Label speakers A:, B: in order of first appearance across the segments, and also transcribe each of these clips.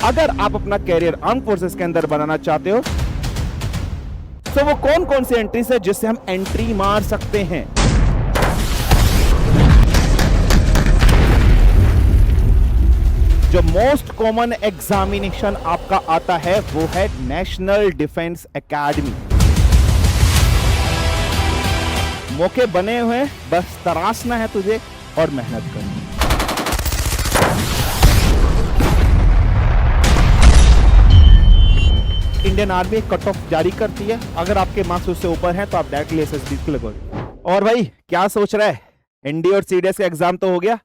A: अगर आप अपना कैरियर आर्म फोर्सेस के अंदर बनाना चाहते हो तो वो कौन कौन सी एंट्रीज है जिससे हम एंट्री मार सकते हैं। जो मोस्ट कॉमन एग्जामिनेशन आपका आता है वो है नेशनल डिफेंस एकेडमी। मौके बने हुए हैं, बस तराशना है तुझे और मेहनत करनी। इंडियन आर्मी कट ऑफ जारी करती है, अगर आपके मार्क्स उससे ऊपर हैं तो आप डायरेक्टली एसएसबी को लगोगे। और भाई क्या सोच रहा है, एनडीए और सीडीएस का एग्जाम तो हो गया,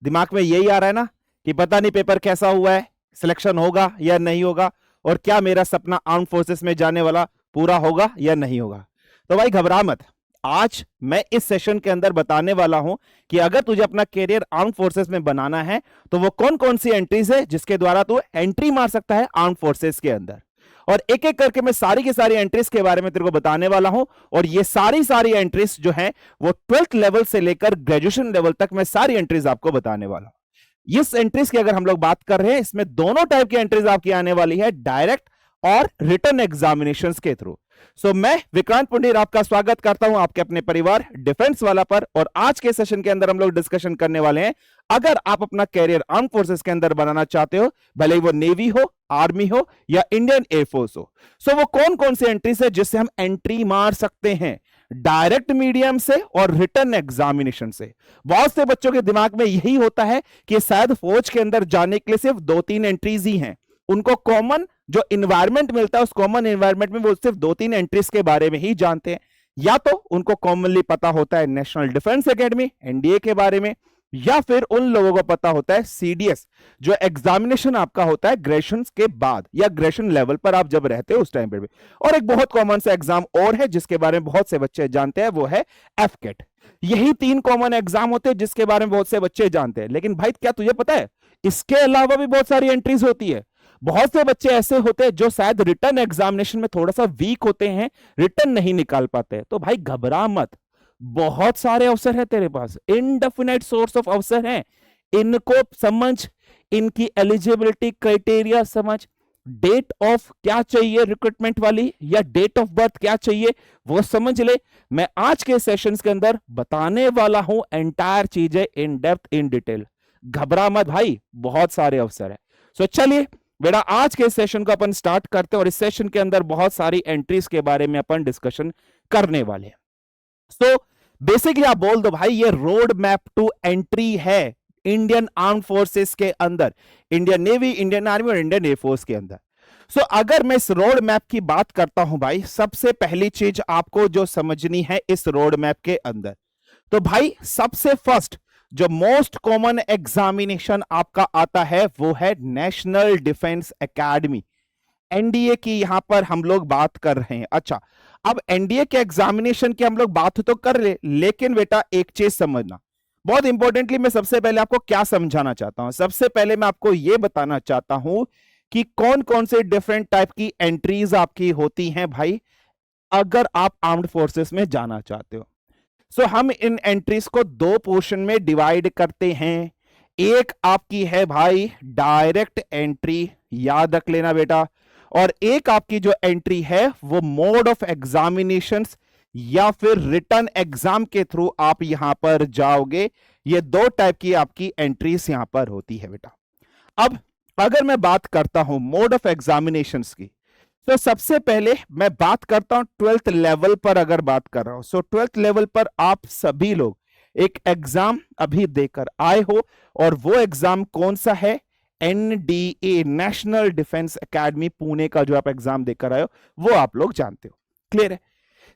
A: दिमाग में यही आ रहा है ना कि पता नहीं पेपर कैसा हुआ है, सिलेक्शन होगा या नहीं होगा, और क्या मेरा सपना आर्म फोर्सेस में जाने वाला पूरा होगा या नहीं होगा। तो भाई घबरा मत, आज मैं इस सेशन के अंदर बताने वाला हूं कि अगर तुझे अपना कैरियर आर्म फोर्सेस में बनाना है तो वो कौन कौन सी एंट्रीज है जिसके द्वारा तू एंट्री मार सकता है आर्म फोर्सेस के अंदर। और एक एक करके मैं सारी की सारी एंट्रीज के बारे में तेरे को बताने वाला हूं, और ये सारी एंट्रीज जो हैं वो 12th लेवल से लेकर ग्रेजुएशन लेवल तक मैं सारी एंट्रीज आपको बताने वाला हूं। इस एंट्रीज की अगर हम लोग बात कर रहे हैं, इसमें दोनों टाइप की एंट्रीज आपकी आने वाली है, डायरेक्ट और रिटन एग्जामिनेशंस के थ्रू। सो मैं विक्रांत पुंडीर आपका स्वागत करता हूं आपके अपने परिवार डिफेंस वाला पर, और आज के सेशन के अंदर हम लोग डिस्कशन करने वाले हैं, अगर आप अपना कैरियर आर्म फोर्सेस के अंदर बनाना चाहते हो, भले ही वो नेवी हो, आर्मी हो या इंडियन एयरफोर्स हो, सो वो कौन कौन सी एंट्रीज है जिससे हम एंट्री मार सकते हैं डायरेक्ट मीडियम से और रिटन एग्जामिनेशन से। बहुत से बच्चों के दिमाग में यही होता है कि शायद फौज के अंदर जाने के लिए सिर्फ 2-3 एंट्रीज ही हैं, उनको कॉमन जो इन्वायरमेंट मिलता है उस कॉमन इन्वायरमेंट में वो सिर्फ 2-3 एंट्रीज के बारे में ही जानते हैं, या तो उनको कॉमनली पता होता है नेशनल डिफेंस एकेडमी एनडीए के बारे में, या फिर उन लोगों को पता होता है सीडीएस जो एग्जामिनेशन आपका होता है ग्रेजुएशन के बाद या ग्रेजुएशन लेवल पर आप जब रहते हो उस टाइम पे भी। और एक बहुत कॉमन सा एग्जाम और है जिसके बारे में बहुत से बच्चे जानते हैं, वो है एफकेट। यही 3 कॉमन एग्जाम होते हैं जिसके बारे में बहुत से बच्चे जानते हैं। लेकिन भाई क्या तुझे पता है इसके अलावा भी बहुत सारी एंट्रीज होती है। बहुत से बच्चे ऐसे होते हैं जो शायद रिटर्न एग्जामिनेशन में थोड़ा सा वीक होते हैं, रिटर्न नहीं निकाल पाते, तो भाई घबरा मत, बहुत सारे अवसर है तेरे पास, इनडेफिनेट सोर्स ऑफ अवसर हैं, इनको समझ, इनकी एलिजिबिलिटी क्राइटेरिया समझ, डेट ऑफ क्या चाहिए रिक्रूटमेंट वाली या डेट ऑफ बर्थ क्या चाहिए वो समझ ले। मैं आज के सेशंस के अंदर बताने वाला हूं एंटायर चीजें इन डेप्थ इन डिटेल, घबरा मत भाई, बहुत सारे अवसर है। सो चलिए बेटा आज के सेशन को अपन स्टार्ट करते हैं, और इस सेशन के अंदर बहुत सारी एंट्रीज के बारे में अपन डिस्कशन करने वाले हैं। सो बेसिकली आप बोल दो भाई ये रोड मैप टू एंट्री है इंडियन आर्म फोर्सेस के अंदर, इंडियन नेवी, इंडियन आर्मी और इंडियन एयरफोर्स के अंदर। सो अगर मैं इस रोड मैप की बात करता हूं भाई, सबसे पहली चीज आपको जो समझनी है इस रोड मैप के अंदर, तो भाई सबसे फर्स्ट जो मोस्ट कॉमन एग्जामिनेशन आपका आता है वो है नेशनल डिफेंस एकेडमी, एनडीए की यहां पर हम लोग बात कर रहे हैं। अच्छा, अब एनडीए के एग्जामिनेशन की हम लोग बात तो कर ले, लेकिन बेटा एक चीज समझना बहुत इंपॉर्टेंटली, मैं सबसे पहले आपको क्या समझाना चाहता हूं, सबसे पहले मैं आपको यह बताना चाहता हूं कि कौन कौन से डिफरेंट टाइप की एंट्रीज आपकी होती हैं भाई अगर आप आर्म्ड फोर्सेस में जाना चाहते हो। सो हम इन एंट्रीज को 2 पोर्शन में डिवाइड करते हैं। एक आपकी है भाई डायरेक्ट एंट्री, याद रख लेना बेटा, और एक आपकी जो एंट्री है वो मोड ऑफ एग्जामिनेशंस या फिर रिटर्न एग्जाम के थ्रू आप यहां पर जाओगे। ये 2 टाइप की आपकी एंट्रीज यहां पर होती है बेटा। अब अगर मैं बात करता हूं मोड ऑफ एग्जामिनेशंस की, तो सबसे पहले मैं बात करता हूं 12th लेवल पर, अगर बात कर रहा हूं सो 12th लेवल पर आप सभी लोग एक एग्जाम अभी देकर आए हो, और वो एग्जाम कौन सा है, NDA national defence academy Pune का जो आप एग्जाम देकर आए हो वो आप लोग जानते हो, क्लियर है।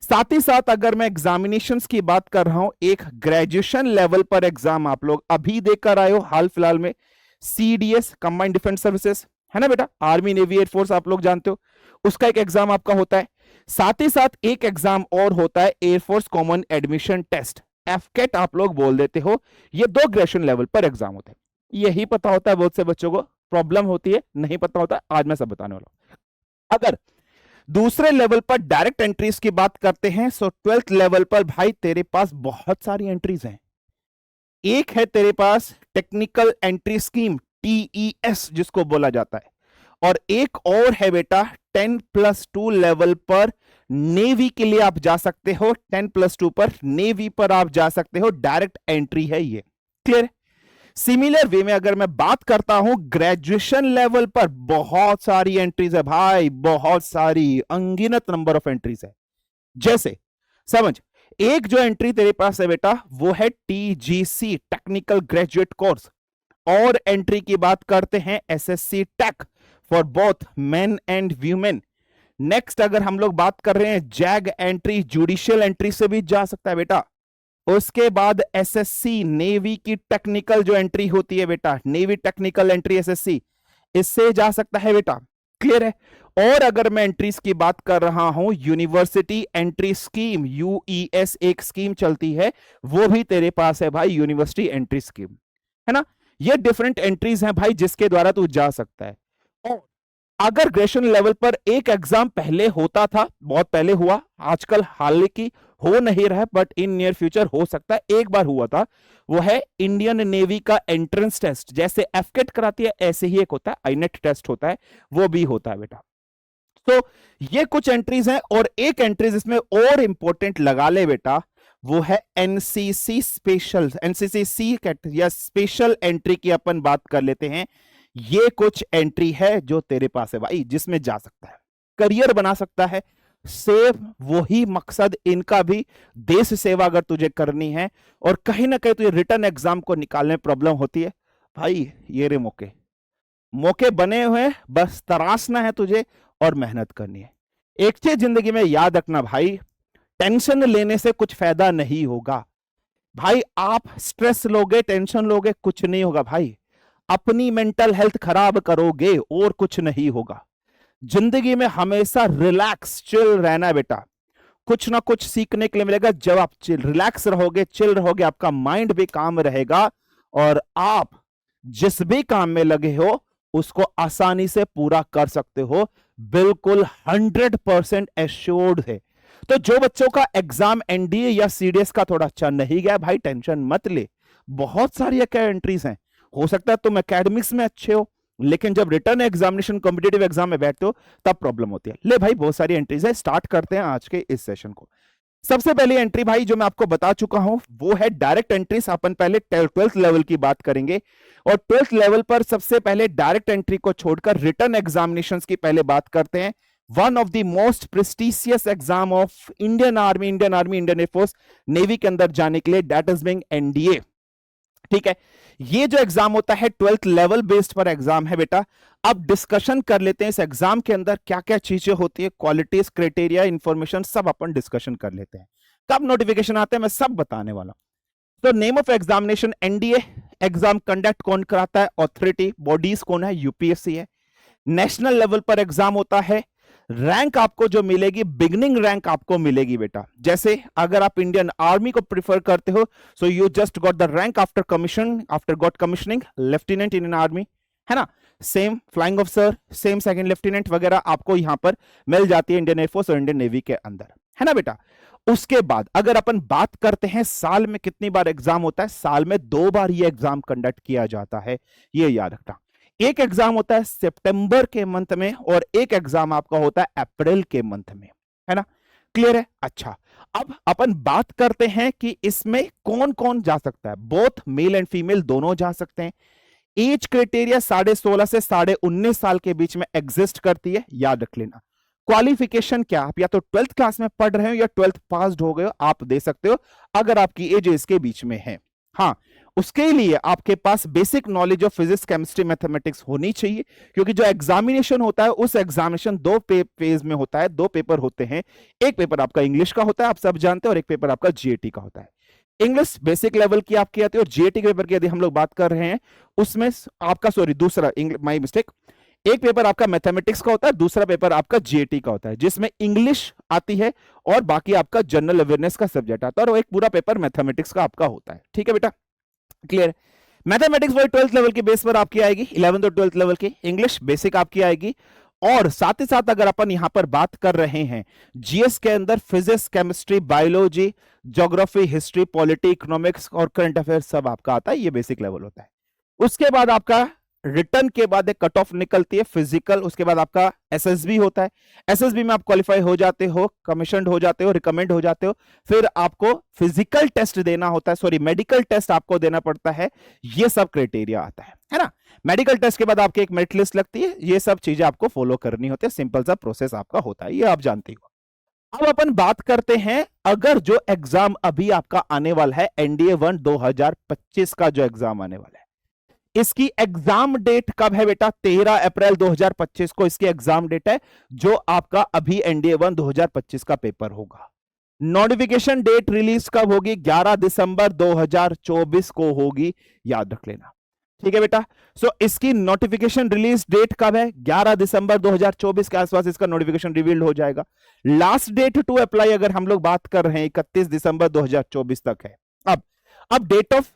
A: साथ ही साथ अगर मैं एग्जामिनेशंस की बात कर रहा हूं, एक ग्रेजुएशन लेवल पर एग्जाम आप लोग अभी देकर आए हो हाल फिलहाल में, सीडीएस कंबाइंड डिफेंस सर्विसेज है ना बेटा, आर्मी नेवी एयरफोर्स आप लोग जानते हो, उसका एक एग्जाम आपका होता है। साथ ही साथ एक एग्जाम और होता है एयरफोर्स कॉमन एडमिशन टेस्ट, एफकेट आप लोग बोल देते हो। ये 2 ग्रेजुएशन लेवल पर एग्जाम होते हैं। यही पता होता है, बहुत से बच्चों को प्रॉब्लम होती है, नहीं पता होता, आज मैं सब बताने वाला हूं। अगर दूसरे लेवल पर डायरेक्ट एंट्रीज की बात करते हैं, सो 12th लेवल पर भाई तेरे पास बहुत सारी एंट्रीज हैं। एक है तेरे पास टेक्निकल एंट्री स्कीम, टीईएस जिसको बोला जाता है, और एक और है बेटा 10+2 लेवल पर नेवी के लिए आप जा सकते हो, 10+2 पर नेवी पर आप जा सकते हो, डायरेक्ट एंट्री है ये। क्लियर? सिमिलर वे में अगर मैं बात करता हूं ग्रेजुएशन लेवल पर, बहुत सारी एंट्रीज है भाई, बहुत सारी, अनगिनत नंबर ऑफ एंट्रीज है। जैसे समझ, एक जो एंट्री तेरे पास है बेटा वो है टीजीसी, टेक्निकल ग्रेजुएट कोर्स, और एंट्री की बात करते हैं SSC tech for both men and women. Next अगर हम लोग बात कर रहे हैं जैग एंट्री, जुडिशियल एंट्री से भी जा सकता है बेटा। उसके बाद एसएससी नेवी की टेक्निकल जो एंट्री होती है बेटा, नेवी टेक्निकल एंट्री एसएससी, इससे जा सकता है बेटा। क्लियर है? और अगर मैं एंट्रीज की बात कर रहा हूं यूनिवर्सिटी एंट्री स्कीम, यूईएस एक स्कीम चलती है, वो भी तेरे पास है भाई, यूनिवर्सिटी एंट्री स्कीम, है ना। ये डिफरेंट एंट्रीज हैं भाई जिसके द्वारा तू जा सकता है। और अगर ग्रेजुएशन लेवल पर एक एग्जाम पहले होता था, बहुत पहले हुआ, आजकल हालांकि हो नहीं रहा है, बट इन नियर फ्यूचर हो सकता है, एक बार हुआ था, वो है इंडियन नेवी का एंट्रेंस टेस्ट। जैसे एफकेट कराती है ऐसे ही एक होता है आईनेट टेस्ट होता है, वो भी होता है बेटा। तो ये कुछ एंट्रीज हैं, और एक एंट्रीज इसमें और इंपॉर्टेंट लगा ले बेटा, वो है एनसीसी स्पेशल, एनसीसी या स्पेशल एंट्री की अपन बात कर लेते हैं। ये कुछ एंट्री है जो तेरे पास है भाई, जिसमें जा सकता है, करियर बना सकता है। सेम वही मकसद इनका भी, देश सेवा अगर तुझे करनी है और कहीं ना कहीं तुझे रिटर्न एग्जाम को निकालने में प्रॉब्लम होती है भाई, ये रे मौके, मौके बने हुए, बस तराशना है तुझे और मेहनत करनी है। एक चीज जिंदगी में याद रखना भाई, टेंशन लेने से कुछ फायदा नहीं होगा भाई। आप स्ट्रेस लोगे, टेंशन लोगे, कुछ नहीं होगा भाई, अपनी मेंटल हेल्थ खराब करोगे और कुछ नहीं होगा। जिंदगी में हमेशा रिलैक्स चिल रहना है बेटा, कुछ ना कुछ सीखने के लिए मिलेगा। जब आप रिलैक्स रहोगे, चिल रहोगे, आपका माइंड भी काम रहेगा, और आप जिस भी काम में लगे हो उसको आसानी से पूरा कर सकते हो, बिल्कुल 100% एश्योर्ड है। तो जो बच्चों का एग्जाम एनडीए या सीडीएस का थोड़ा अच्छा नहीं गया भाई, टेंशन मत ले, बहुत सारी एंट्रीज हैं। हो सकता है तुम एकेडमिक्स में अच्छे हो, लेकिन जब रिटर्न एग्जामिनेशन कॉम्पिटेटिव एग्जाम में बैठते हो तब प्रॉब्लम होती है। ले भाई, बहुत सारी एंट्रीज है, स्टार्ट करते हैं आज के इस सेशन को। सबसे पहली एंट्री भाई जो मैं आपको बता चुका हूं वो है डायरेक्ट एंट्रीज। अपन पहले 12th लेवल की बात करेंगे, और 12th लेवल पर सबसे पहले डायरेक्ट एंट्री को छोड़कर रिटर्न एग्जामिनेशंस की पहले बात करते हैं। One of the most prestigious exam of Indian army, Indian air force, navy के अंदर जाने के लिए, दैट इज बीइंग एनडीए। ठीक है, ये जो एग्जाम होता है 12th लेवल बेस्ड पर एग्जाम है बेटा। अब डिस्कशन कर लेते हैं इस एग्जाम के अंदर क्या क्या चीजें होती है, क्वालिटीज, क्राइटेरिया, इंफॉर्मेशन, सब अपन डिस्कशन कर लेते हैं। कब नोटिफिकेशन आते हैं मैं सब बताने वाला हूं। तो name of examination NDA, exam conduct कौन कराता है, ऑथोरिटी, बॉडीज कौन है, यूपीएससी है। नेशनल लेवल पर एग्जाम होता है। रैंक आपको जो मिलेगी, बिगनिंग रैंक आपको मिलेगी बेटा। जैसे अगर आप इंडियन आर्मी को प्रिफर करते हो, so you just got the rank after commission, after got commissioning, lieutenant Indian army, है ना। Same flying officer, same second lieutenant वगैरह आपको यहां पर मिल जाती है इंडियन एयरफोर्स और इंडियन नेवी के अंदर, है ना बेटा। उसके बाद अगर अपन बात करते हैं साल में कितनी बार एग्जाम होता है, साल में 2 बार ये एग्जाम कंडक्ट किया जाता है, ये याद रखना। एक एग्जाम होता है सितंबर के मंथ में और एक एग्जाम आपका होता है अप्रैल के मंथ में, है ना। क्लियर है? अच्छा, अब अपन बात करते हैं कि इसमें कौन कौन जा सकता है। बोथ मेल एंड फीमेल दोनों जा सकते हैं। एज क्राइटेरिया 16.5 से 19.5 साल के बीच में एग्जिस्ट करती है, याद रख लेना। क्वालिफिकेशन क्या, आप या तो 12th क्लास में पढ़ रहे हो या 12th पास्ड हो गए हो, आप दे सकते हो अगर आपकी एज इसके बीच में है। हाँ, उसके लिए आपके पास basic knowledge of physics, chemistry, mathematics होनी चाहिए, क्योंकि जो एग्जामिनेशन होता है उस एग्जामिनेशन 2 फेज में होता है, 2 पेपर होते हैं। एक पेपर आपका इंग्लिश का होता है, आप सब जानते हैं, और एक पेपर आपका जीएटी का होता है। इंग्लिश बेसिक लेवल की आपकी आती है, और जीएटी के पेपर की यदि हम लोग बात कर रहे हैं उसमें आपका, सॉरी दूसरा, माय मिस्टेक, एक पेपर आपका मैथमेटिक्स का होता है, दूसरा पेपर आपका जीएटी का होता है, जिसमें इंग्लिश आती है और बाकी आपका जनरल अवेयरनेस का सब्जेक्ट आता है, और एक पूरा पेपर मैथमेटिक्स का आपका होता है। ठीक है बेटा, क्लियर। मैथमेटिक्स वही 12th लेवल के बेस पर आपकी आएगी, 11th और 12th लेवल की। इंग्लिश बेसिक आपकी आएगी, और साथ ही साथ अगर अपन यहां पर बात कर रहे हैं जीएस के अंदर, physics, chemistry, biology, geography, history, polity, economics और करंट अफेयर्स सब आपका आता है, ये बेसिक लेवल होता है। उसके बाद आपका रिटर्न के बाद एक कट ऑफ निकलती है फिजिकल, उसके बाद आपका एसएसबी होता है। एसएसबी में आप क्वालिफाई हो जाते हो, कमीशनड हो जाते हो, रिकमेंड हो जाते हो, फिर आपको फिजिकल टेस्ट देना होता है, सॉरी मेडिकल टेस्ट आपको देना पड़ता है। ये सब क्राइटेरिया आता है ना। मेडिकल टेस्ट के बाद आपकी एक मेरिट लिस्ट लगती है, ये सब चीजें आपको फॉलो करनी होती है, सिंपल सा प्रोसेस आपका होता है, ये आप जानते हो। अब अपन बात करते हैं, अगर जो एग्जाम अभी आपका आने वाला है एनडीए 1 2025 का जो एग्जाम आने वाला है, इसकी एग्जाम डेट कब है बेटा? 13 अप्रैल 2025 को इसकी एग्जाम डेट है, जो आपका अभी एनडीए 1 2025 का पेपर होगा। नोटिफिकेशन डेट रिलीज कब होगी? 11 दिसंबर 2024 को होगी, याद रख लेना, ठीक है बेटा। सो इसकी नोटिफिकेशन रिलीज डेट कब है? 11 दिसंबर 2024 के आसपास इसका नोटिफिकेशन रिवील्ड हो जाएगा। लास्ट डेट टू अप्लाई अगर हम लोग बात कर रहे हैं 31 दिसंबर 2024 तक है। अब डेट ऑफ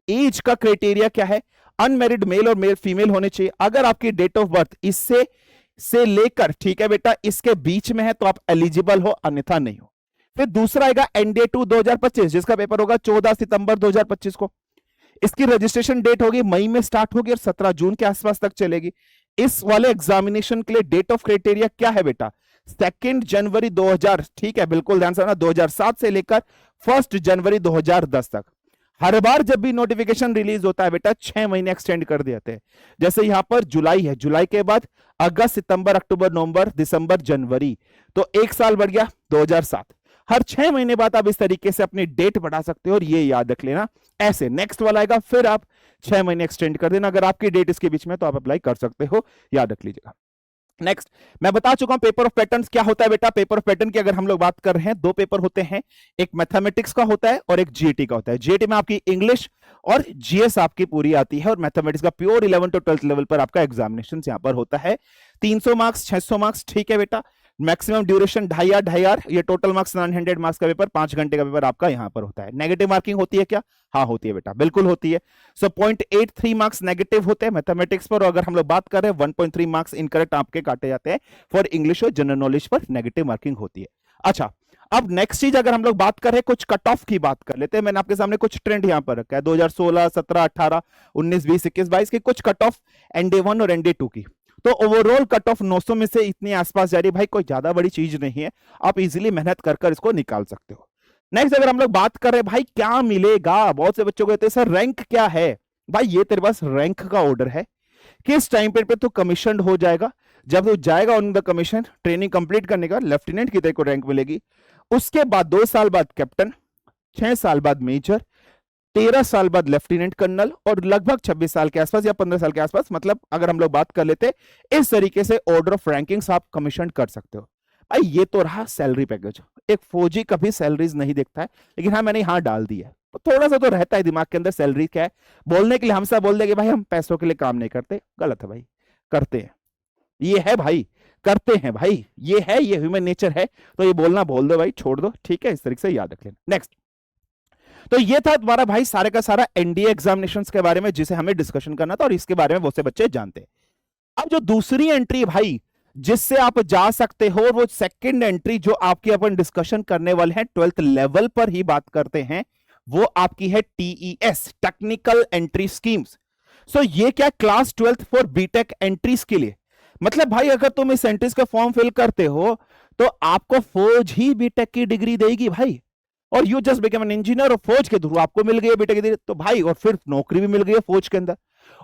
A: एज का क्राइटेरिया क्या है? अनमैरिड मेल और मेल फीमेल होने चाहिए। अगर आपकी डेट ऑफ बर्थ इससे से लेकर, ठीक है बेटा, इसके बीच में है तो आप एलिजिबल हो, अन्यथा नहीं हो। फिर दूसरा आएगा एनडीए 2 2025, जिसका पेपर होगा 14 सितंबर 2025 को। इसकी रजिस्ट्रेशन डेट होगी मई में स्टार्ट होगी और 17 जून के आसपास तक चलेगी। इस वाले एग्जामिनेशन के लिए डेट ऑफ क्राइटेरिया क्या है बेटा? 2 जनवरी 2000, ठीक है, बिल्कुल ध्यान से सुनना, 2007 से लेकर 1 जनवरी 2010 तक। हर बार जब भी नोटिफिकेशन रिलीज होता है बेटा 6 महीने एक्सटेंड कर देते हैं। जैसे यहां पर जुलाई है, जुलाई के बाद अगस्त, सितंबर, अक्टूबर, नवंबर, दिसंबर, जनवरी, तो 1 साल बढ़ गया 2007। हर 6 महीने बाद आप इस तरीके से अपनी डेट बढ़ा सकते हो और ये याद रख लेना। ऐसे नेक्स्ट वाला आएगा, फिर आप 6 महीने एक्सटेंड कर देना। अगर आपकी डेट इसके बीच में तो आप अप्लाई कर सकते हो, याद रख लीजिएगा। नेक्स्ट, मैं बता चुका हूं पेपर ऑफ पैटर्न्स क्या होता है बेटा। पेपर ऑफ पैटर्न की अगर हम लोग बात कर रहे हैं, 2 पेपर होते हैं, एक मैथमेटिक्स का होता है और एक जीएटी का होता है। जीएटी में आपकी इंग्लिश और जीएस आपकी पूरी आती है और मैथमेटिक्स का प्योर 11 to 12 लेवल पर आपका एग्जामिनेशन यहां पर होता है। 300 मार्क्स, 600 मार्क्स, ठीक है बेटा। मैक्सिमम ड्यूरेशन 2.5 ये टोटल मार्क्स 900 मार्क्स का पेपर, 5 घंटे का पेपर आपका यहां पर होता है। नेगेटिव मार्किंग होती है क्या? हाँ होती है बेटा, बिल्कुल होती है। सो 0.83 मार्क्स नेगेटिव होते हैं मैथमेटिक्स पर, और अगर हम लोग बात कर रहे हैं 1.3 मार्क्स इनकरेक्ट आपके काटे जाते हैं फॉर इंग्लिश और जनरल नॉलेज पर नेगेटिव मार्किंग होती है। अच्छा, अब नेक्स्ट चीज अगर हम लोग बात कर रहे हैं, कुछ कट ऑफ की बात कर लेते हैं। मैंने आपके सामने कुछ ट्रेंड यहां पर रखा है 2016, 17, 18, 19, 20, 21, 22 की कुछ कट ऑफ एनडीए 1 और एनडीए 2 की। तो ओवरऑल कट ऑफ 900 में से इतने आसपास जा रही है भाई, कोई ज्यादा बड़ी चीज नहीं है, आप इजीली मेहनत कर इसको निकाल सकते हो। नेक्स्ट अगर हम लोग बात कर रहे हैं भाई क्या मिलेगा, बहुत से बच्चों को कहते हैं सर रैंक क्या है? भाई ये तेरे पास रैंक का ऑर्डर है, किस टाइम पे तो कमीशन हो जाएगा, जब तो जाएगा on the commission, training complete करने का लेफ्टिनेंट की तेरे को रैंक मिलेगी। उसके बाद 2 साल बाद कैप्टन, 6 साल बाद मेजर, 13 साल बाद लेफ्टिनेंट कर्नल और लगभग 26 साल के आसपास या 15 साल के आसपास, मतलब अगर हम लोग बात कर लेते इस तरीके से ऑर्डर ऑफ रैंकिंग्स आप कमीशन कर सकते हो। भाई ये तो रहा सैलरी पैकेज। एक फौजी कभी सैलरीज नहीं देखता है, लेकिन हाँ मैंने यहां डाल दी है, तो थोड़ा सा तो रहता है दिमाग के अंदर सैलरी क्या है। बोलने के लिए हम सब बोल देंगे भाई हम पैसों के लिए काम नहीं करते, गलत है भाई, करते हैं, ये है भाई, करते हैं भाई, ये है, ये ह्यूमन नेचर है। तो ये बोलना बोल दो भाई, छोड़ दो, ठीक है, इस तरीके से याद रख लेना। नेक्स्ट, तो ये था तुम्हारा भाई सारे का सारा एनडीए एग्जामिनेशंस के बारे में जिसे हमें डिस्कशन करना था और इसके बारे में बहुत से बच्चे जानते हैं। अब जो दूसरी एंट्री भाई जिससे आप जा सकते हो, वो सेकंड एंट्री जो आपकी अपन डिस्कशन करने वाले हैं 12th लेवल पर ही बात करते हैं, वो आपकी है टीईएस, टेक्निकल एंट्री स्कीम्स। सो ये क्या, class 12th for BTech entries के लिए। मतलब भाई अगर तुम इस एंट्रीज का फॉर्म फिल करते हो तो आपको फौज ही बीटेक की डिग्री देगी भाई, और you just become an engineer, और फौज के थ्रू आपको मिल गई है बीटेक की डिग्री, तो भाई और फिर नौकरी भी मिल गई है फौज के अंदर।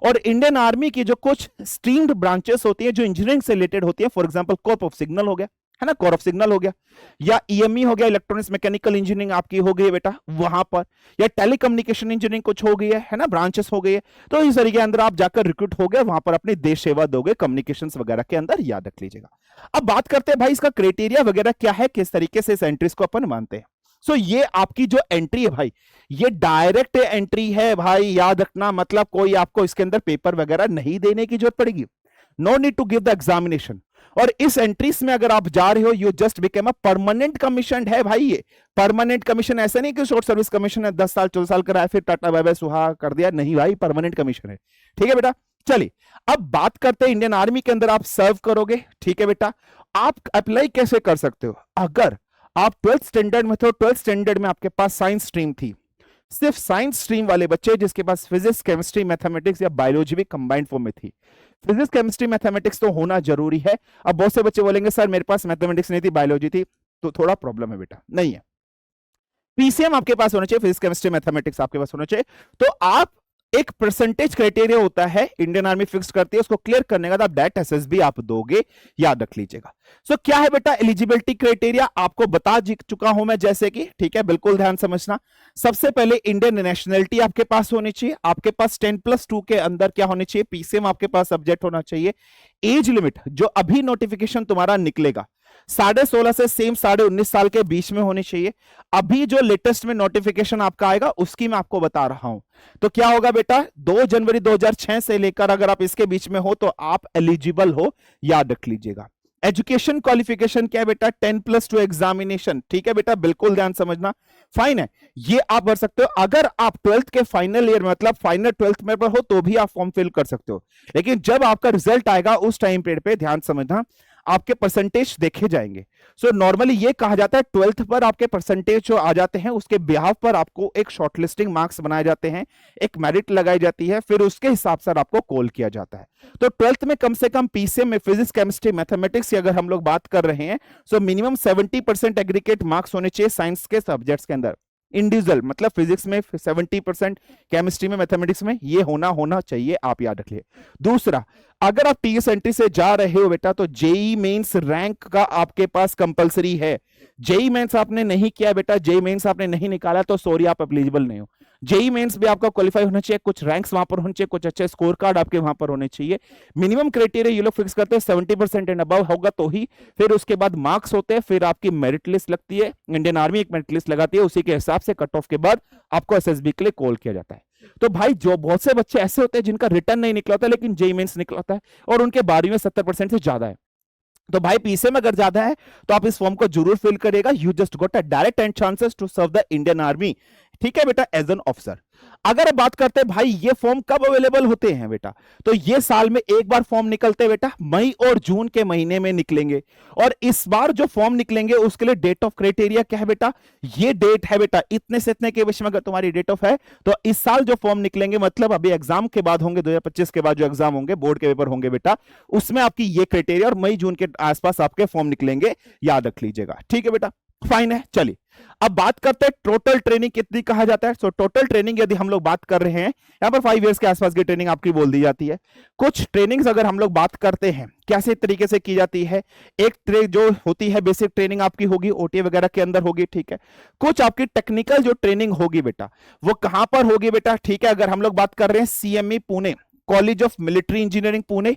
A: और इंडियन आर्मी की जो कुछ स्ट्रीम्ड ब्रांचेस होती है जो इंजीनियरिंग से रिलेटेड होती है, for example Corp of signal हो गया, है ना, कॉर्प ऑफ सिग्नल हो गया, या ईएमई हो गया, इलेक्ट्रॉनिक्स मैकेनिकल इंजीनियरिंग आपकी हो गई है बेटा वहां पर, या टेलीकम्युनिकेशन इंजीनियरिंग कुछ हो गई है ना, ब्रांचेस हो गई है। तो इस तरीके के अंदर आप जाकर रिक्रूट हो गए, वहां पर अपनी देश सेवा दोगे कम्युनिकेशंस वगैरह के अंदर, याद रख लीजिएगा। अब बात करते हैं भाई इसका क्राइटेरिया वगैरह क्या है, किस तरीके से इस एंट्रीज को अपन मानते हैं। सो ये आपकी जो एंट्री है भाई, ये डायरेक्ट एंट्री है भाई, याद रखना, मतलब कोई आपको इसके अंदर पेपर वगैरह नहीं देने की जरूरत पड़ेगी, no need to give the examination. और इस एंट्रीज में अगर आप जा रहे हो, you just become a permanent commission है भाई। ये परमानेंट कमीशन ऐसा नहीं कि शॉर्ट सर्विस कमीशन है, 10 साल 14 साल कराया फिर टाटा बाय बाय सुहा कर दिया, नहीं भाई, परमानेंट कमीशन है, ठीक है बेटा। चलिए अब बात करते हैं इंडियन आर्मी के अंदर आप सर्व करोगे, ठीक है बेटा। आप अप्लाई कैसे कर सकते हो? अगर आप 12th स्टैंडर्ड में थे, 12th स्टैंडर्ड में आपके पास साइंस स्ट्रीम थी, सिर्फ साइंस स्ट्रीम वाले बच्चे जिसके पास फिजिक्स केमिस्ट्री मैथमेटिक्स या बायोलॉजी भी कंबाइंड फॉर्म में थी। फिजिक्स केमिस्ट्री मैथमेटिक्स तो होना जरूरी है। अब बहुत से बच्चे बोलेंगे सर मेरे पास मैथमेटिक्स नहीं थी, बायोलॉजी थी, तो थोड़ा प्रॉब्लम है बेटा, नहीं है। पीसीएम आपके पास होना चाहिए, फिजिक्स केमिस्ट्री मैथमेटिक्स आपके पास होना चाहिए। तो आप एक परसेंटेज क्राइटेरिया होता है, इंडियन आर्मी फिक्स करती है, उसको क्लियर करने के बाद आप डायरेक्ट एसएसबी आप दोगे, याद रख लीजिएगा। सो क्या है बेटा एलिजिबिलिटी क्राइटेरिया, आपको बता चुका हूं मैं जैसे कि, ठीक है, बिल्कुल ध्यान समझना। सबसे पहले इंडियन नेशनलिटी आपके पास होनी चाहिए, आपके पास 10+2 के अंदर क्या होनी चाहिए, पीसीएम आपके पास सब्जेक्ट होना चाहिए। एज लिमिट जो अभी नोटिफिकेशन तुम्हारा निकलेगा 16.5 से सेम 19.5 साल के बीच में होनी चाहिए। अभी जो लेटेस्ट में नोटिफिकेशन आपका आएगा उसकी मैं आपको बता रहा हूं। तो क्या होगा बेटा, 2 जनवरी 2006 से लेकर अगर आप इसके बीच में हो तो आप एलिजिबल हो, याद रख लीजिएगा। एजुकेशन क्वालिफिकेशन क्या है बेटा, 10+2 एग्जामिनेशन, ठीक है बेटा, बिल्कुल ध्यान समझना, फाइन है, ये आप भर सकते हो। अगर आप 12th के फाइनल ईयर मतलब फाइनल 12th में पर हो तो भी आप फॉर्म फिल कर सकते हो, लेकिन जब आपका रिजल्ट आएगा उस टाइम पीरियड पे ध्यान समझना आपके परसेंटेज देखे जाएंगे। सो नॉर्मली ये कहा जाता है 12th पर आपके परसेंटेज जो आ जाते हैं उसके बिहाफ पर आपको एक शॉर्टलिस्टिंग मार्क्स बनाए जाते हैं, एक मेरिट लगाई जाती है, फिर उसके हिसाब से आपको कॉल किया जाता है। तो 12th में कम से कम पीसीएम में फिजिक्स केमिस्ट्री मैथमेटिक्स की अगर हम लोग बात कर रहे हैं सो मिनिमम 70% एग्रीगेट मार्क्स होने चाहिए साइंस के सब्जेक्ट्स के अंदर, इंडिविजुअल मतलब फिजिक्स में 70%, केमिस्ट्री में मैथमेटिक्स में, ये होना चाहिए, आप याद रखिए। दूसरा, अगर आप टीएस एंट्री से जा रहे हो बेटा तो जेई मेंस रैंक का आपके पास कंपलसरी है। जेई मेंस आपने नहीं किया बेटा, जेई मेंस आपने नहीं निकाला तो सॉरी आप एलिजिबल नहीं हो। जेई मेंस भी आपका क्वालिफाई होना चाहिए, कुछ रैंक्स वहां पर होने चाहिए, कुछ अच्छे स्कोर कार्ड आपके वहां पर होने चाहिए। मिनिमम क्राइटेरिया ये लोग फिक्स करते हैं 70% एंड अबव होगा तो ही, फिर उसके बाद मार्क्स होते हैं, फिर आपकी मेरिट लिस्ट लगती है, इंडियन आर्मी एक मेरिट लिस्ट लगाती है, उसी के हिसाब से कट ऑफ के बाद आपको एसएसबी के लिए कॉल किया जाता है। तो भाई जो बहुत से बच्चे ऐसे होते हैं जिनका रिटर्न नहीं निकला होता लेकिन जेई मेंस निकला होता है और उनके 12वीं में 70% से ज्यादा है, तो भाई पीसीएम अगर ज्यादा है तो आप इस फॉर्म को जरूर फिल करेगा। You just got a direct and chances to serve the Indian army, ठीक है बेटा, एज एन ऑफिसर। अगर आप बात करते हैं भाई ये फॉर्म कब अवेलेबल होते हैं बेटा, तो ये साल में एक बार फॉर्म निकलते हैं बेटा, मई और जून के महीने में निकलेंगे। और इस बार जो फॉर्म निकलेंगे उसके लिए डेट ऑफ क्राइटेरिया क्या है बेटा, ये डेट है बेटा, इतने से इतने के विषय में अगर तुम्हारी डेट ऑफ है तो इस साल जो फॉर्म निकलेंगे मतलब अभी एग्जाम के बाद होंगे, 2025 के बाद जो एग्जाम होंगे, बोर्ड के पेपर होंगे बेटा, उसमें आपकी ये क्राइटेरिया और मई जून के आसपास आपके फॉर्म निकलेंगे, याद रख लीजिएगा, ठीक है बेटा, फाइन है। चलिए अब बात करते हैं टोटल ट्रेनिंग कितनी कहा जाता है। सो टोटल ट्रेनिंग यदि हम लोग बात कर रहे हैं यहां पर 5 इयर्स के आसपास की ट्रेनिंग आपकी बोल दी जाती है। कुछ ट्रेनिंग्स अगर हम लोग बात करते हैं कैसे तरीके से की जाती है, एक जो होती है बेसिक ट्रेनिंग आपकी होगी ओटी वगैरह के अंदर होगी, ठीक है। कुछ आपकी टेक्निकल जो ट्रेनिंग होगी बेटा वो कहां पर होगी बेटा, ठीक है, अगर हम लोग बात कर रहे हैं CME Pune, college of military engineering Pune,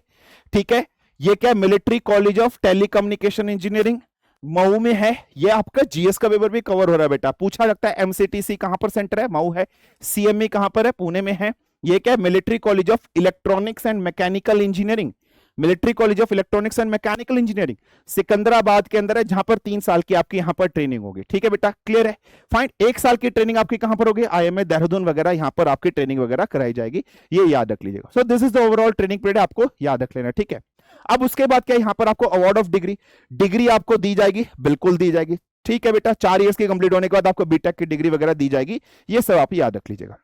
A: ठीक है, ये क्या military college of telecommunication engineering Mau में है। ये आपका जीएस का पेपर भी कवर हो रहा है बेटा, पूछा लगता है एमसीटीसी कहां पर सेंटर है, मऊ है, सीएमई कहां पर है, पुणे में है। ये क्या military college of electronics and mechanical engineering, military college of electronics and mechanical engineering Secunderabad के अंदर है, जहां पर 3 साल की आपकी यहां पर ट्रेनिंग होगी, ठीक है बेटा, क्लियर है, फाइन। 1 साल की ट्रेनिंग आपकी कहां पर होगी, आईएमए देहरादून वगैरह, यहां पर आपकी ट्रेनिंग वगैरह कराई जाएगी, ये याद रख लीजिएगा। So this is the overall training period, आपको याद रख लेना, ठीक है। अब उसके बाद क्या, यहां पर आपको अवार्ड ऑफ डिग्री आपको दी जाएगी, बिल्कुल दी जाएगी, ठीक है बेटा। 4 इयर्स की कंप्लीट होने के बाद आपको बीटेक की डिग्री वगैरह दी जाएगी, ये सब आप याद रख लीजिएगा।